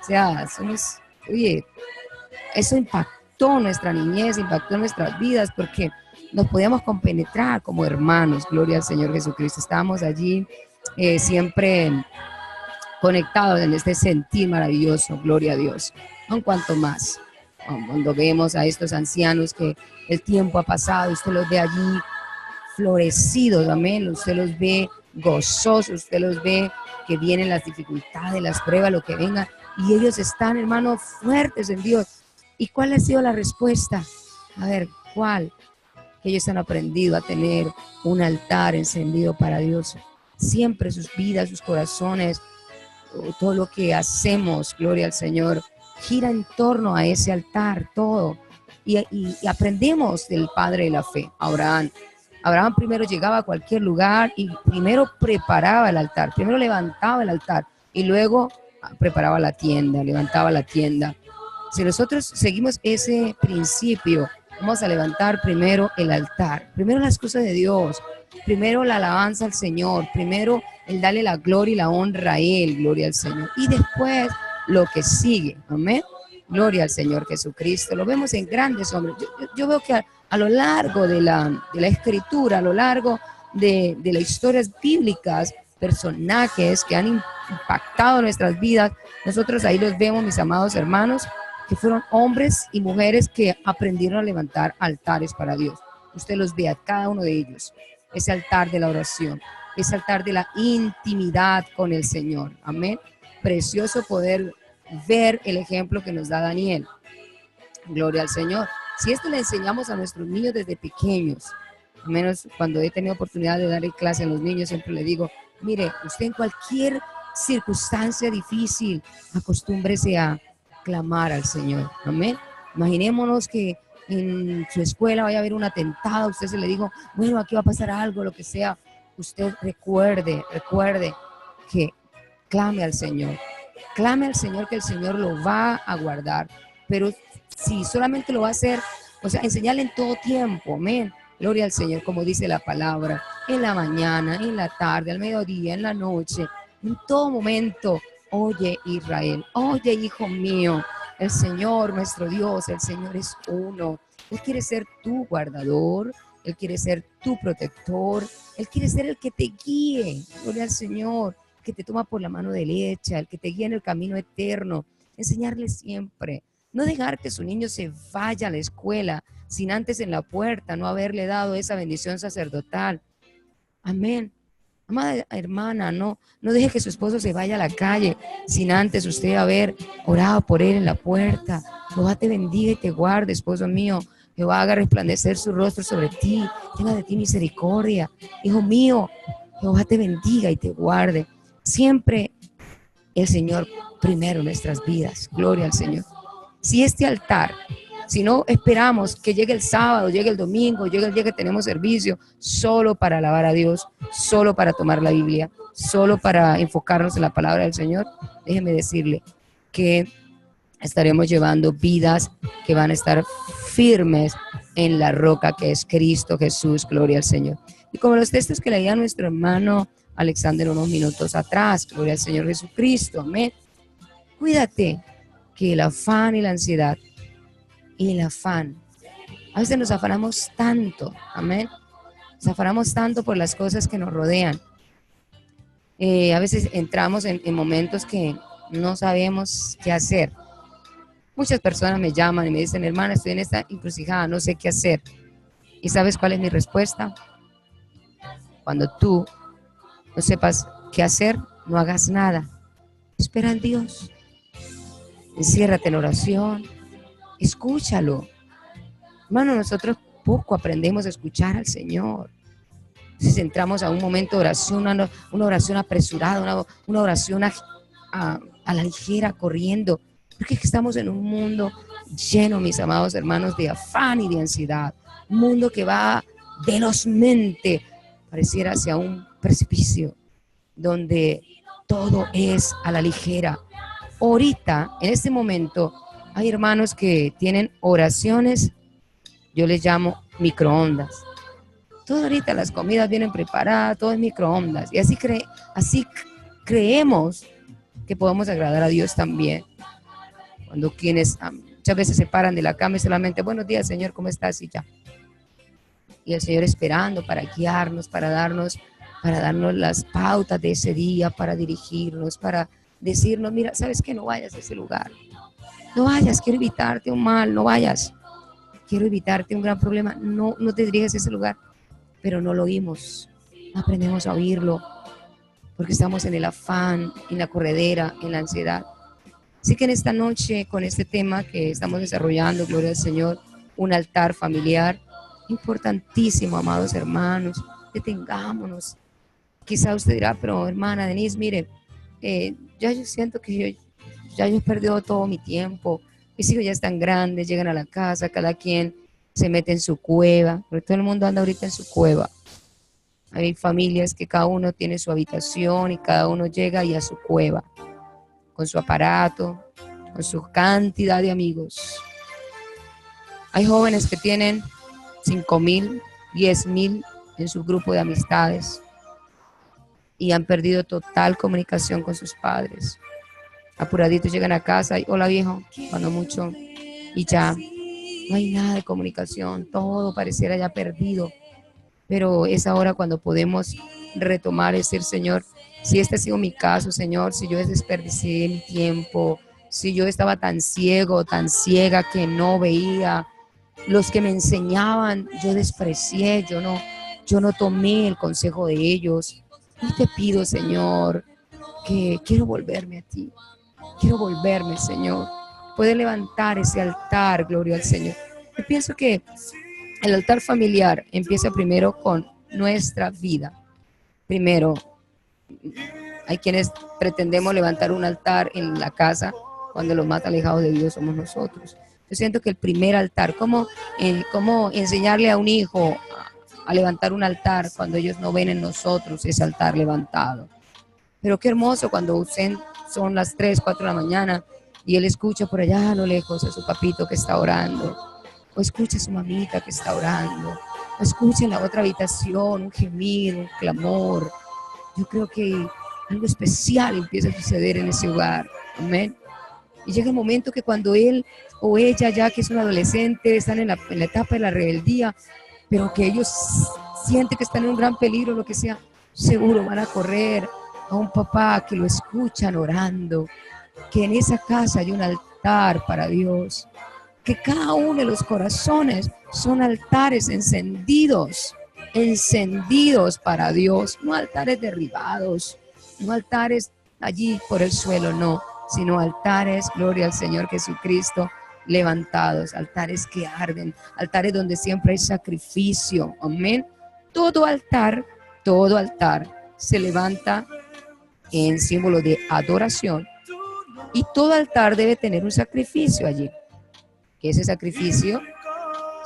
O sea, eso impactó nuestra niñez, impactó nuestras vidas, porque nos podíamos compenetrar como hermanos, gloria al Señor Jesucristo. Estábamos allí siempre conectados en este sentir maravilloso, gloria a Dios. En cuanto más, cuando vemos a estos ancianos que el tiempo ha pasado, usted los ve allí florecidos, amén, usted los ve gozosos, usted los ve que vienen las dificultades, las pruebas, lo que venga, y ellos están, hermanos, fuertes en Dios. ¿Y cuál ha sido la respuesta? A ver, ¿cuál? Que ellos han aprendido a tener un altar encendido para Dios. Siempre sus vidas, sus corazones, todo lo que hacemos, gloria al Señor, gira en torno a ese altar, todo. Y aprendemos del padre de la fe, Abraham. Abraham primero llegaba a cualquier lugar y primero preparaba el altar, primero levantaba el altar y luego preparaba la tienda, levantaba la tienda. Si nosotros seguimos ese principio, vamos a levantar primero el altar, primero las cosas de Dios, primero la alabanza al Señor, primero el darle la gloria y la honra a Él, gloria al Señor, y después lo que sigue, amén, gloria al Señor Jesucristo. Lo vemos en grandes hombres. Yo veo que a lo largo de la Escritura, a lo largo de las historias bíblicas, personajes que han impactado nuestras vidas, nosotros ahí los vemos, mis amados hermanos, que fueron hombres y mujeres que aprendieron a levantar altares para Dios. Usted los ve a cada uno de ellos, ese altar de la oración, ese altar de la intimidad con el Señor, amén. Precioso poder ver el ejemplo que nos da Daniel, gloria al Señor. Si esto le enseñamos a nuestros niños desde pequeños, al menos cuando he tenido oportunidad de darle clase a los niños, siempre le digo, mire, usted en cualquier circunstancia difícil, acostúmbrese a clamar al Señor, amén. Imaginémonos que en su escuela vaya a haber un atentado, usted se le dijo, bueno, aquí va a pasar algo, lo que sea, usted recuerde que clame al Señor que el Señor lo va a guardar, pero si solamente lo va a hacer, o sea, enseñarle en todo tiempo, amén, gloria al Señor, como dice la palabra, en la mañana, en la tarde, al mediodía, en la noche, en todo momento. Oye, Israel, oye, hijo mío, El Señor, nuestro Dios, el Señor es uno. Él quiere ser tu guardador, Él quiere ser tu protector, Él quiere ser el que te guíe. Gloria al Señor, que te toma por la mano derecha, el que te guía en el camino eterno. Enseñarle siempre. No dejar que su niño se vaya a la escuela sin antes en la puerta no haberle dado esa bendición sacerdotal. Amén. Amada hermana, no deje que su esposo se vaya a la calle sin antes usted haber orado por él en la puerta. Jehová te bendiga y te guarde, esposo mío. Jehová haga resplandecer su rostro sobre ti, tenga de ti misericordia. Hijo mío, Jehová te bendiga y te guarde. Siempre el Señor primero en nuestras vidas. Gloria al Señor. Si este altar, si no esperamos que llegue el sábado, llegue el domingo, llegue el día que tenemos servicio, solo para alabar a Dios, solo para tomar la Biblia, solo para enfocarnos en la palabra del Señor, déjeme decirle que estaremos llevando vidas que van a estar firmes en la roca que es Cristo Jesús, gloria al Señor. Y como los textos que leía nuestro hermano Alexander unos minutos atrás, gloria al Señor Jesucristo, amén. Cuídate que el afán y la ansiedad y el afán, a veces nos afanamos tanto, amén, nos afanamos tanto por las cosas que nos rodean. A veces entramos en momentos que no sabemos qué hacer. Muchas personas me llaman y me dicen, hermana, estoy en esta encrucijada, no sé qué hacer. ¿Y sabes cuál es mi respuesta? Cuando tú no sepas qué hacer, no hagas nada. Espera en Dios. Enciérrate en oración. Escúchalo. Hermano, nosotros poco aprendemos a escuchar al Señor. Si entramos a un momento de oración, una oración apresurada, una oración a la ligera, corriendo, porque es que estamos en un mundo lleno, mis amados hermanos, de afán y de ansiedad. Un mundo que va velozmente, pareciera hacia un precipicio, donde todo es a la ligera. Ahorita, en este momento, hay hermanos que tienen oraciones, yo les llamo microondas. Todo ahorita las comidas vienen preparadas, todo es microondas. Y así creemos que podemos agradar a Dios también. Cuando quienes muchas veces se paran de la cama y solamente, buenos días, Señor, ¿cómo estás? Y ya. Y el Señor esperando para guiarnos, para darnos las pautas de ese día, para dirigirnos, para decirnos, mira, ¿sabes qué? No vayas a ese lugar. No vayas, quiero evitarte un mal, no vayas. Quiero evitarte un gran problema, no te diriges a ese lugar. Pero no lo oímos, no aprendemos a oírlo, porque estamos en el afán, en la corredera, en la ansiedad. Así que en esta noche, con este tema que estamos desarrollando, gloria al Señor, un altar familiar, importantísimo, amados hermanos, detengámonos. Quizá usted dirá, pero hermana Denise, mire, ya yo siento que yo he perdido todo mi tiempo, mis hijos ya están grandes, llegan a la casa, cada quien se mete en su cueva, porque todo el mundo anda ahorita en su cueva. Hay familias que cada uno tiene su habitación y cada uno llega y a su cueva, con su aparato, con su cantidad de amigos. Hay jóvenes que tienen 5,000, 10,000 en su grupo de amistades y han perdido total comunicación con sus padres. Apuraditos llegan a casa y hola viejo, cuando mucho, y ya no hay nada de comunicación, todo pareciera ya perdido. Pero es ahora cuando podemos retomar y decir, Señor, si este ha sido mi caso, Señor, si yo desperdicié mi tiempo, si yo estaba tan ciego, tan ciega que no veía, los que me enseñaban, yo desprecié, yo no tomé el consejo de ellos. Hoy te pido, Señor, que quiero volverme a ti, quiero volverme, Señor. Puede levantar ese altar, gloria al Señor. Yo pienso que el altar familiar empieza primero con nuestra vida. Primero, hay quienes pretendemos levantar un altar en la casa cuando los más alejados de Dios somos nosotros. Yo siento que el primer altar, ¿cómo enseñarle a un hijo a levantar un altar cuando ellos no ven en nosotros ese altar levantado? Pero qué hermoso cuando son las 3, 4 de la mañana y él escucha por allá a lo lejos a su papito que está orando, o escucha a su mamita que está orando, o escucha en la otra habitación un gemido, un clamor. Yo creo que algo especial empieza a suceder en ese hogar, amén. Y llega el momento que cuando él o ella, ya que es un adolescente, están en la etapa de la rebeldía, pero que ellos sienten que están en un gran peligro, lo que sea, seguro van a correr a un papá que lo escuchan orando, que en esa casa hay un altar para Dios, que cada uno de los corazones son altares encendidos para Dios, no altares derribados, no altares allí por el suelo, no, sino altares, gloria al Señor Jesucristo, levantados, altares que arden, altares donde siempre hay sacrificio, amén. Todo altar se levanta en símbolo de adoración y todo altar debe tener un sacrificio allí, que ese sacrificio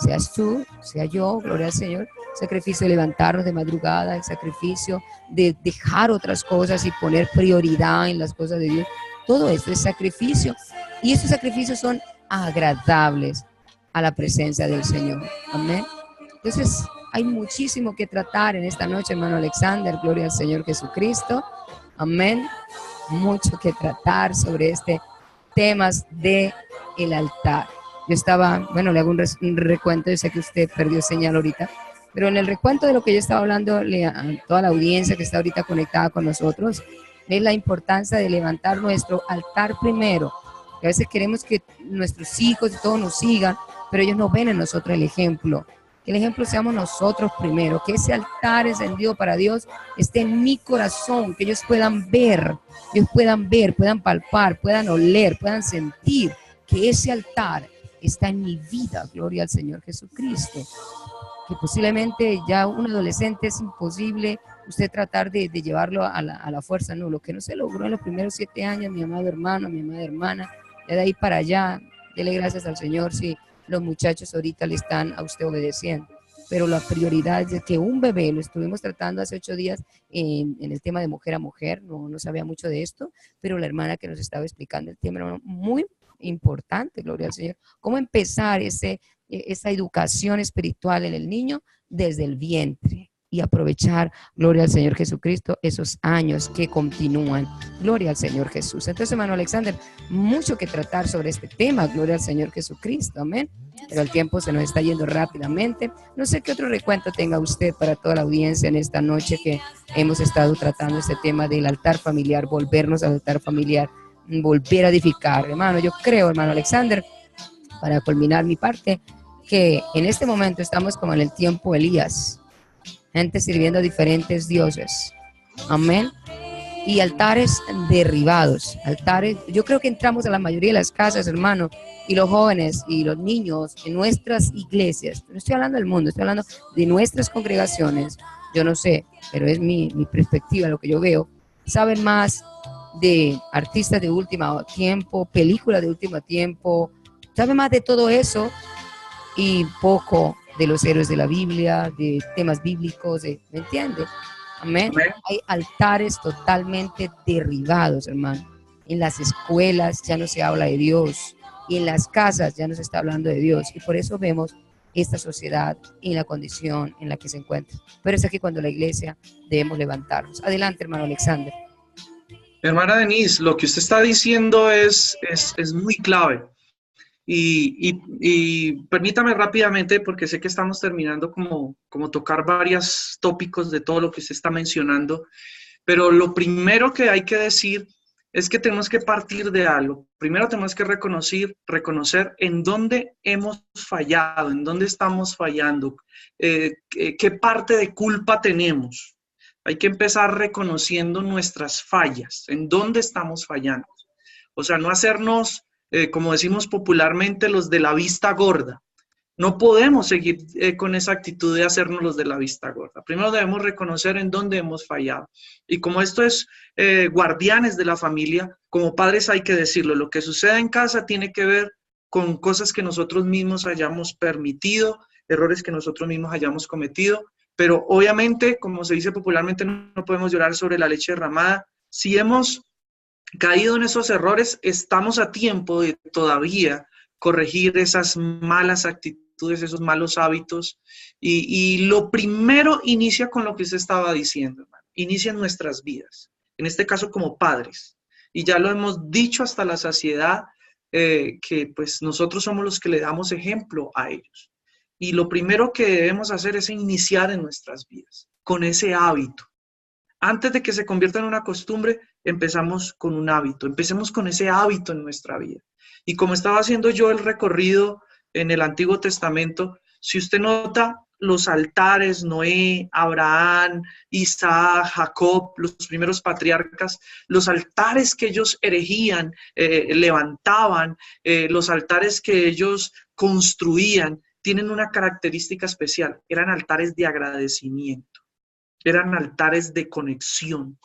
seas tú, sea yo, gloria al Señor, sacrificio de levantarnos de madrugada, el sacrificio de dejar otras cosas y poner prioridad en las cosas de Dios. Todo esto es sacrificio y esos sacrificios son agradables a la presencia del Señor. Amén. Entonces, hay muchísimo que tratar en esta noche, hermano Alexander, gloria al Señor Jesucristo. Amén. Mucho que tratar sobre este temas de el altar. Yo estaba, bueno, le hago un recuento, yo sé que usted perdió señal ahorita, pero en el recuento de lo que yo estaba hablando a toda la audiencia que está ahorita conectada con nosotros, es la importancia de levantar nuestro altar primero. A veces queremos que nuestros hijos y todos nos sigan, pero ellos no ven en nosotros el ejemplo. Que el ejemplo seamos nosotros primero, que ese altar encendido para Dios esté en mi corazón, que ellos puedan ver, puedan palpar, puedan oler, puedan sentir que ese altar está en mi vida, gloria al Señor Jesucristo. Que posiblemente ya un adolescente es imposible usted tratar de llevarlo a la fuerza, no, lo que no se logró en los primeros 7 años, mi amado hermano, mi amada hermana, ya de ahí para allá, dele gracias al Señor si los muchachos ahorita le están a usted obedeciendo, pero la prioridad es que un bebé, lo estuvimos tratando hace 8 días en el tema de mujer a mujer, no sabía mucho de esto, pero la hermana que nos estaba explicando el tema era muy importante, gloria al Señor, cómo empezar esa educación espiritual en el niño desde el vientre y aprovechar, gloria al Señor Jesucristo, esos años que continúan, gloria al Señor Jesús. Entonces, hermano Alexander, mucho que tratar sobre este tema, gloria al Señor Jesucristo, amén, pero el tiempo se nos está yendo rápidamente. No sé qué otro recuento tenga usted para toda la audiencia en esta noche que hemos estado tratando este tema del altar familiar, volvernos al altar familiar, volver a edificar, hermano. Yo creo, hermano Alexander, para culminar mi parte, que en este momento estamos como en el tiempo Elías, gente sirviendo a diferentes dioses, amén, y altares derribados, altares. Yo creo que entramos a la mayoría de las casas, hermano, y los jóvenes y los niños en nuestras iglesias, no estoy hablando del mundo, estoy hablando de nuestras congregaciones, yo no sé, pero es mi perspectiva, lo que yo veo, saben más de artistas de último tiempo, películas de último tiempo, saben más de todo eso y poco de los héroes de la Biblia, de temas bíblicos, ¿me entiende? Amén. Hay altares totalmente derribados, hermano. En las escuelas ya no se habla de Dios y en las casas ya no se está hablando de Dios y por eso vemos esta sociedad y la condición en la que se encuentra. Pero es aquí cuando la iglesia debemos levantarnos. Adelante, hermano Alexander. Hermana Denise, lo que usted está diciendo es muy clave. Y permítame rápidamente, porque sé que estamos terminando como tocar varios tópicos de todo lo que usted está mencionando, pero lo primero que hay que decir es que tenemos que partir de algo. Primero tenemos que reconocer en dónde hemos fallado, en dónde estamos fallando, qué parte de culpa tenemos. Hay que empezar reconociendo nuestras fallas, en dónde estamos fallando. O sea, no hacernos, como decimos popularmente, los de la vista gorda. No podemos seguir con esa actitud de hacernos los de la vista gorda. Primero debemos reconocer en dónde hemos fallado. Y como esto es guardianes de la familia, como padres hay que decirlo. Lo que sucede en casa tiene que ver con cosas que nosotros mismos hayamos permitido, errores que nosotros mismos hayamos cometido. Pero obviamente, como se dice popularmente, no podemos llorar sobre la leche derramada. Si hemos caído en esos errores, estamos a tiempo de todavía corregir esas malas actitudes, esos malos hábitos. Y lo primero inicia con lo que usted estaba diciendo, hermano. Inicia en nuestras vidas, en este caso como padres. Y ya lo hemos dicho hasta la saciedad, que pues nosotros somos los que le damos ejemplo a ellos. Y lo primero que debemos hacer es iniciar en nuestras vidas con ese hábito. Antes de que se convierta en una costumbre, empezamos con un hábito, empecemos con ese hábito en nuestra vida. Y como estaba haciendo yo el recorrido en el Antiguo Testamento, si usted nota los altares, Noé, Abraham, Isaac, Jacob, los primeros patriarcas, los altares que ellos erigían, levantaban, los altares que ellos construían, tienen una característica especial, eran altares de agradecimiento, eran altares de conexión.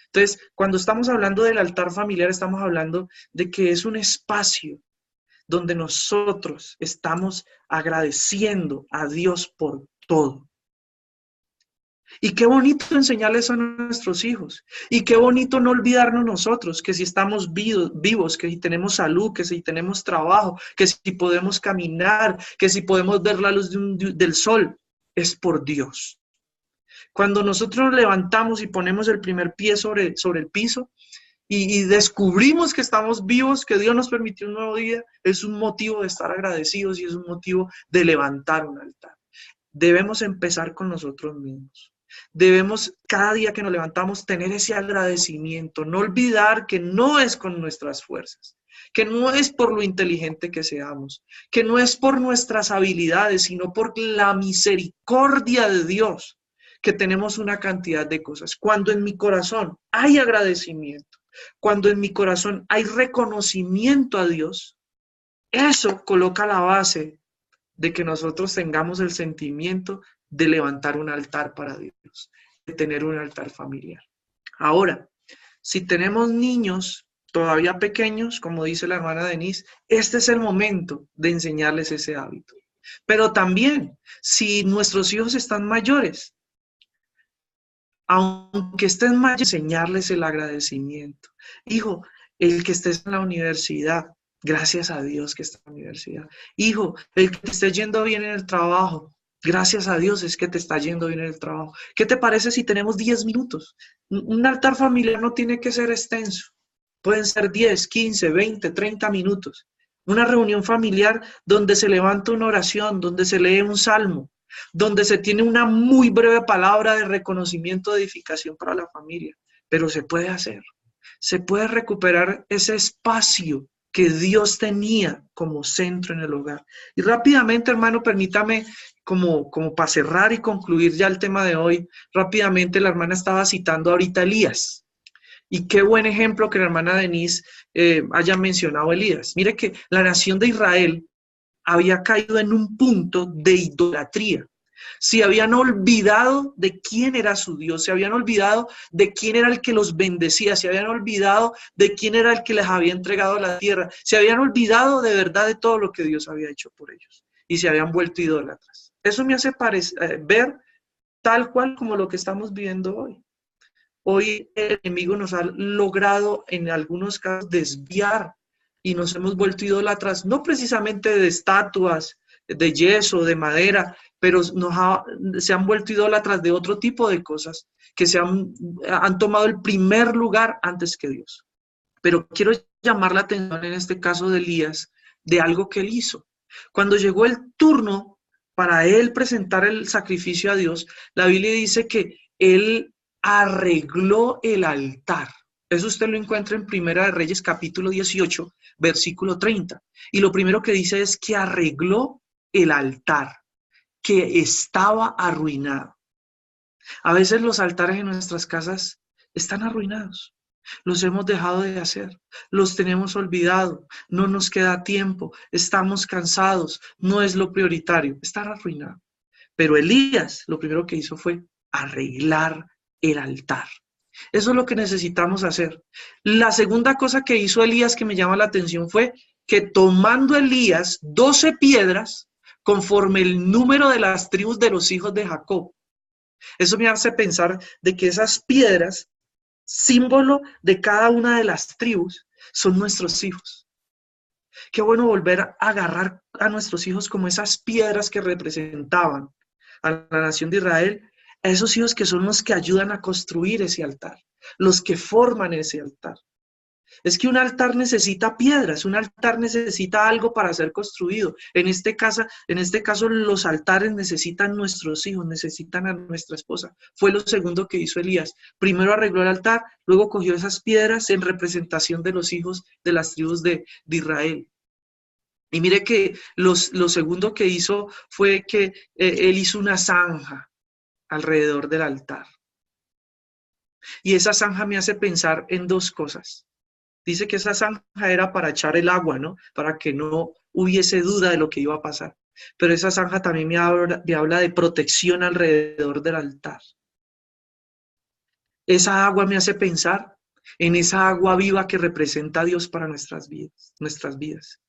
Entonces, cuando estamos hablando del altar familiar, estamos hablando de que es un espacio donde nosotros estamos agradeciendo a Dios por todo. Y qué bonito enseñarles a nuestros hijos. Y qué bonito no olvidarnos nosotros que si estamos vivos, que si tenemos salud, que si tenemos trabajo, que si podemos caminar, que si podemos ver la luz del sol, es por Dios. Cuando nosotros nos levantamos y ponemos el primer pie sobre el piso, y descubrimos que estamos vivos, que Dios nos permitió un nuevo día, es un motivo de estar agradecidos y es un motivo de levantar un altar. Debemos empezar con nosotros mismos. Debemos, cada día que nos levantamos, tener ese agradecimiento, no olvidar que no es con nuestras fuerzas, que no es por lo inteligente que seamos, que no es por nuestras habilidades, sino por la misericordia de Dios, que tenemos una cantidad de cosas. Cuando en mi corazón hay agradecimiento, cuando en mi corazón hay reconocimiento a Dios, eso coloca la base de que nosotros tengamos el sentimiento de levantar un altar para Dios, de tener un altar familiar. Ahora, si tenemos niños todavía pequeños, como dice la hermana Denise, este es el momento de enseñarles ese hábito. Pero también, si nuestros hijos están mayores, aunque estén mayores, enseñarles el agradecimiento. Hijo, el que estés en la universidad, gracias a Dios que está en la universidad. Hijo, el que te esté yendo bien en el trabajo, gracias a Dios es que te está yendo bien en el trabajo. ¿Qué te parece si tenemos 10 minutos? Un altar familiar no tiene que ser extenso. Pueden ser 10, 15, 20, 30 minutos. Una reunión familiar donde se levanta una oración, donde se lee un salmo, donde se tiene una muy breve palabra de reconocimiento, de edificación para la familia. Pero se puede hacer. Se puede recuperar ese espacio que Dios tenía como centro en el hogar. Y rápidamente, hermano, permítame, como para cerrar y concluir ya el tema de hoy, rápidamente la hermana estaba citando ahorita a Elías. Y qué buen ejemplo que la hermana Denise haya mencionado a Elías. Mire que la nación de Israel había caído en un punto de idolatría. Se habían olvidado de quién era su Dios, se habían olvidado de quién era el que los bendecía, se habían olvidado de quién era el que les había entregado la tierra, se habían olvidado de verdad de todo lo que Dios había hecho por ellos y se habían vuelto idólatras. Eso me hace ver tal cual como lo que estamos viviendo hoy. Hoy el enemigo nos ha logrado en algunos casos desviar y nos hemos vuelto idólatras, no precisamente de estatuas, de yeso, de madera, pero se han vuelto idólatras de otro tipo de cosas que han tomado el primer lugar antes que Dios. Pero quiero llamar la atención en este caso de Elías, de algo que él hizo. Cuando llegó el turno para él presentar el sacrificio a Dios, la Biblia dice que él arregló el altar. Eso usted lo encuentra en Primera de Reyes, capítulo 18, versículo 30. Y lo primero que dice es que arregló el altar, que estaba arruinado. A veces los altares en nuestras casas están arruinados. Los hemos dejado de hacer, los tenemos olvidado, no nos queda tiempo, estamos cansados, no es lo prioritario, está arruinado. Pero Elías lo primero que hizo fue arreglar el altar. Eso es lo que necesitamos hacer. La segunda cosa que hizo Elías que me llama la atención fue que tomando Elías 12 piedras, conforme el número de las tribus de los hijos de Jacob. Eso me hace pensar de que esas piedras, símbolo de cada una de las tribus, son nuestros hijos. Qué bueno volver a agarrar a nuestros hijos como esas piedras que representaban a la nación de Israel, a esos hijos que son los que ayudan a construir ese altar, los que forman ese altar. Es que un altar necesita piedras, un altar necesita algo para ser construido. En este caso, los altares necesitan nuestros hijos, necesitan a nuestra esposa. Fue lo segundo que hizo Elías. Primero arregló el altar, luego cogió esas piedras en representación de los hijos de las tribus de Israel. Y mire que lo segundo que hizo fue que él hizo una zanja alrededor del altar. Y esa zanja me hace pensar en dos cosas. Dice que esa zanja era para echar el agua, ¿no? Para que no hubiese duda de lo que iba a pasar. Pero esa zanja también me habla de protección alrededor del altar. Esa agua me hace pensar en esa agua viva que representa a Dios para nuestras vidas.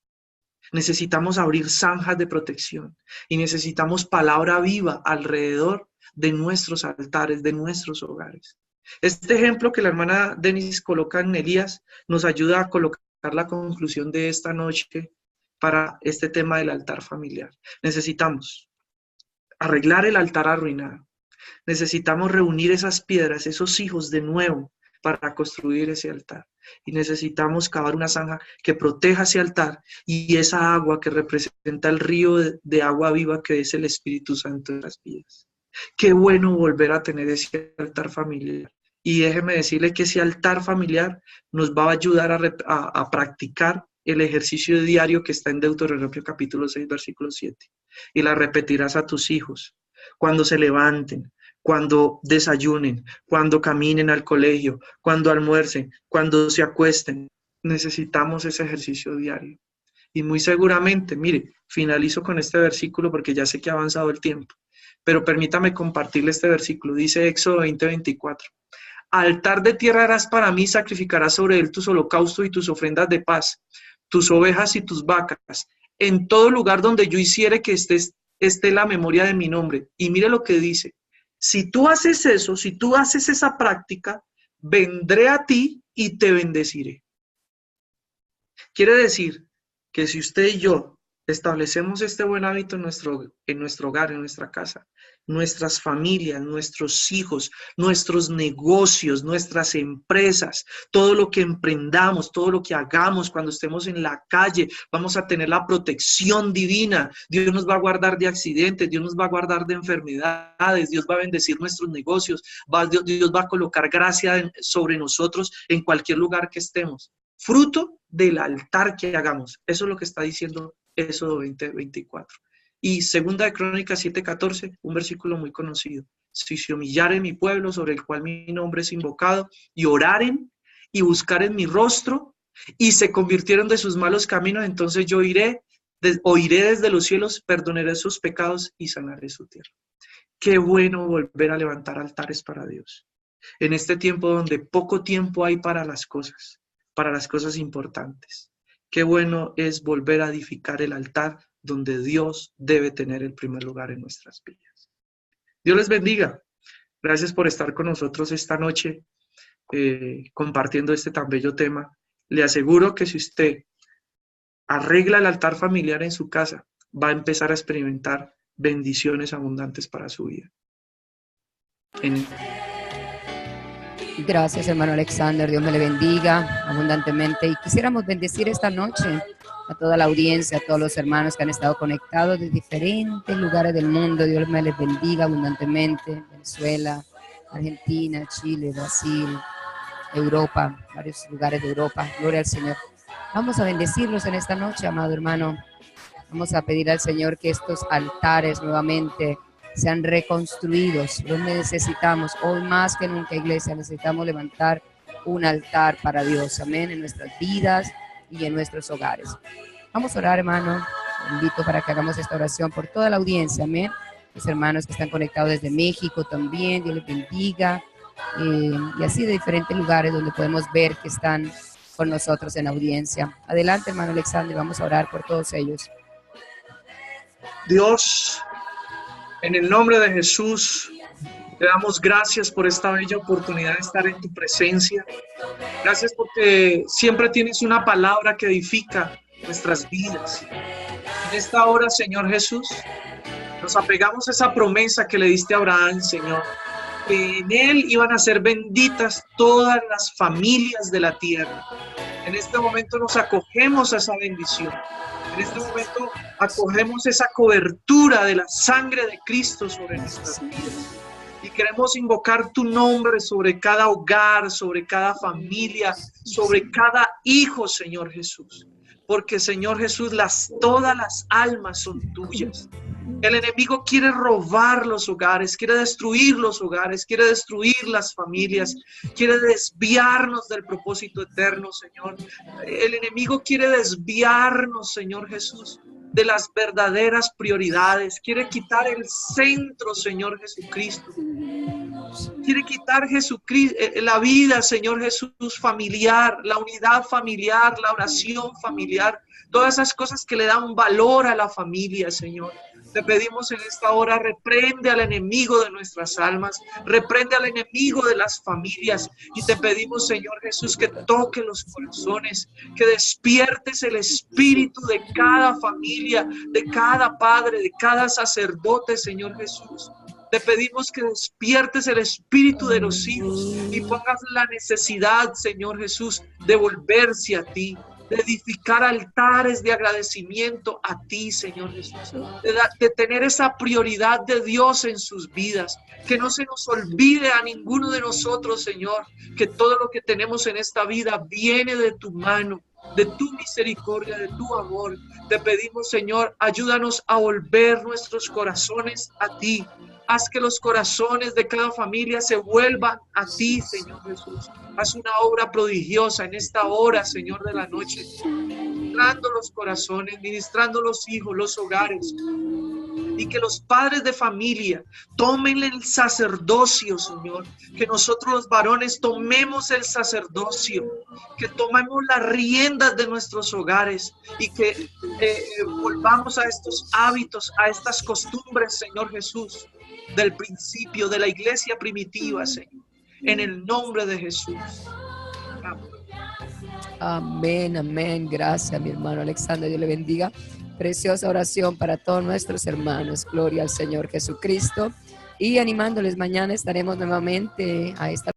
Necesitamos abrir zanjas de protección y necesitamos palabra viva alrededor de nuestros altares, de nuestros hogares. Este ejemplo que la hermana Denis coloca en Elías nos ayuda a colocar la conclusión de esta noche para este tema del altar familiar. Necesitamos arreglar el altar arruinado. Necesitamos reunir esas piedras, esos hijos de nuevo para construir ese altar. Y necesitamos cavar una zanja que proteja ese altar y esa agua que representa el río de agua viva que es el Espíritu Santo en las vidas. Qué bueno volver a tener ese altar familiar. Y déjeme decirle que ese altar familiar nos va a ayudar a practicar el ejercicio diario que está en Deuteronomio capítulo 6, versículo 7. Y la repetirás a tus hijos cuando se levanten, cuando desayunen, cuando caminen al colegio, cuando almuercen, cuando se acuesten. Necesitamos ese ejercicio diario. Y muy seguramente, mire, finalizo con este versículo porque ya sé que ha avanzado el tiempo. Pero permítame compartirle este versículo. Dice Éxodo 20:24. Altar de tierra harás para mí, sacrificarás sobre él tus holocaustos y tus ofrendas de paz, tus ovejas y tus vacas, en todo lugar donde yo hiciere que esté la memoria de mi nombre. Y mire lo que dice. Si tú haces eso, si tú haces esa práctica, vendré a ti y te bendeciré. Quiere decir que si usted y yo establecemos este buen hábito en nuestro hogar, en nuestra casa, nuestras familias, nuestros hijos, nuestros negocios, nuestras empresas, todo lo que emprendamos, todo lo que hagamos cuando estemos en la calle, vamos a tener la protección divina. Dios nos va a guardar de accidentes, Dios nos va a guardar de enfermedades, Dios va a bendecir nuestros negocios, Dios va a colocar gracia sobre nosotros en cualquier lugar que estemos. Fruto del altar que hagamos. Eso es lo que está diciendo Éxodo 20:24. Y segunda de Crónicas 7:14, un versículo muy conocido. Si se humillare mi pueblo sobre el cual mi nombre es invocado, y oraren y buscaren mi rostro, y se convirtieron de sus malos caminos, entonces yo oiré desde los cielos, perdonaré sus pecados y sanaré su tierra. Qué bueno volver a levantar altares para Dios. En este tiempo donde poco tiempo hay para las cosas importantes. Qué bueno es volver a edificar el altar donde Dios debe tener el primer lugar en nuestras vidas. Dios les bendiga. Gracias por estar con nosotros esta noche compartiendo este tan bello tema. Le aseguro que si usted arregla el altar familiar en su casa, va a empezar a experimentar bendiciones abundantes para su vida. Gracias, hermano Alexander. Dios me le bendiga abundantemente. Y quisiéramos bendecir esta noche a toda la audiencia, a todos los hermanos que han estado conectados de diferentes lugares del mundo. Dios me les bendiga abundantemente. Venezuela, Argentina, Chile, Brasil, Europa, varios lugares de Europa. Gloria al Señor. Vamos a bendecirlos en esta noche, amado hermano. Vamos a pedir al Señor que estos altares nuevamente sean reconstruidos. Los necesitamos hoy más que nunca, iglesia. Necesitamos levantar un altar para Dios, amén, en nuestras vidas y en nuestros hogares. Vamos a orar, hermano. Te invito para que hagamos esta oración por toda la audiencia, amén. Los hermanos que están conectados desde México también, Dios les bendiga. Y así de diferentes lugares donde podemos ver que están con nosotros en audiencia. Adelante, hermano Alexander, vamos a orar por todos ellos. Dios, en el nombre de Jesús, te damos gracias por esta bella oportunidad de estar en tu presencia. Gracias porque siempre tienes una palabra que edifica nuestras vidas. En esta hora, Señor Jesús, nos apegamos a esa promesa que le diste a Abraham, Señor, que en él iban a ser benditas todas las familias de la tierra. En este momento nos acogemos a esa bendición. En este momento acogemos esa cobertura de la sangre de Cristo sobre nuestras vidas. Y queremos invocar tu nombre sobre cada hogar, sobre cada familia, sobre cada hijo, Señor Jesús. Porque, Señor Jesús, todas las almas son tuyas. El enemigo quiere robar los hogares, quiere destruir los hogares, quiere destruir las familias, quiere desviarnos del propósito eterno, Señor. El enemigo quiere desviarnos, Señor Jesús, de las verdaderas prioridades. Quiere quitar el centro, Señor Jesucristo. Quiere quitar la vida, Señor Jesús, familiar, la unidad familiar, la oración familiar, todas esas cosas que le dan valor a la familia, Señor. Te pedimos en esta hora, reprende al enemigo de nuestras almas, reprende al enemigo de las familias, y te pedimos, Señor Jesús, que toque los corazones, que despiertes el espíritu de cada familia, de cada padre, de cada sacerdote, Señor Jesús. Te pedimos que despiertes el espíritu de los hijos y pongas la necesidad, Señor Jesús, de volverse a ti, de edificar altares de agradecimiento a ti, Señor Jesús, de tener esa prioridad de Dios en sus vidas, que no se nos olvide a ninguno de nosotros, Señor, que todo lo que tenemos en esta vida viene de tu mano, de tu misericordia, de tu amor. Te pedimos, Señor, ayúdanos a volver nuestros corazones a ti. Haz que los corazones de cada familia se vuelvan a ti, Señor Jesús. Haz una obra prodigiosa en esta hora, Señor, de la noche, ministrando los corazones, ministrando los hijos, los hogares. Y que los padres de familia tomen el sacerdocio, Señor. Que nosotros los varones tomemos el sacerdocio. Que tomemos las riendas de nuestros hogares. Y que volvamos a estos hábitos, a estas costumbres, Señor Jesús, del principio de la iglesia primitiva, Señor. En el nombre de Jesús. Amén. Amén, amén. Gracias, mi hermano Alexander. Dios le bendiga. Preciosa oración para todos nuestros hermanos. Gloria al Señor Jesucristo. Y animándoles, mañana estaremos nuevamente a esta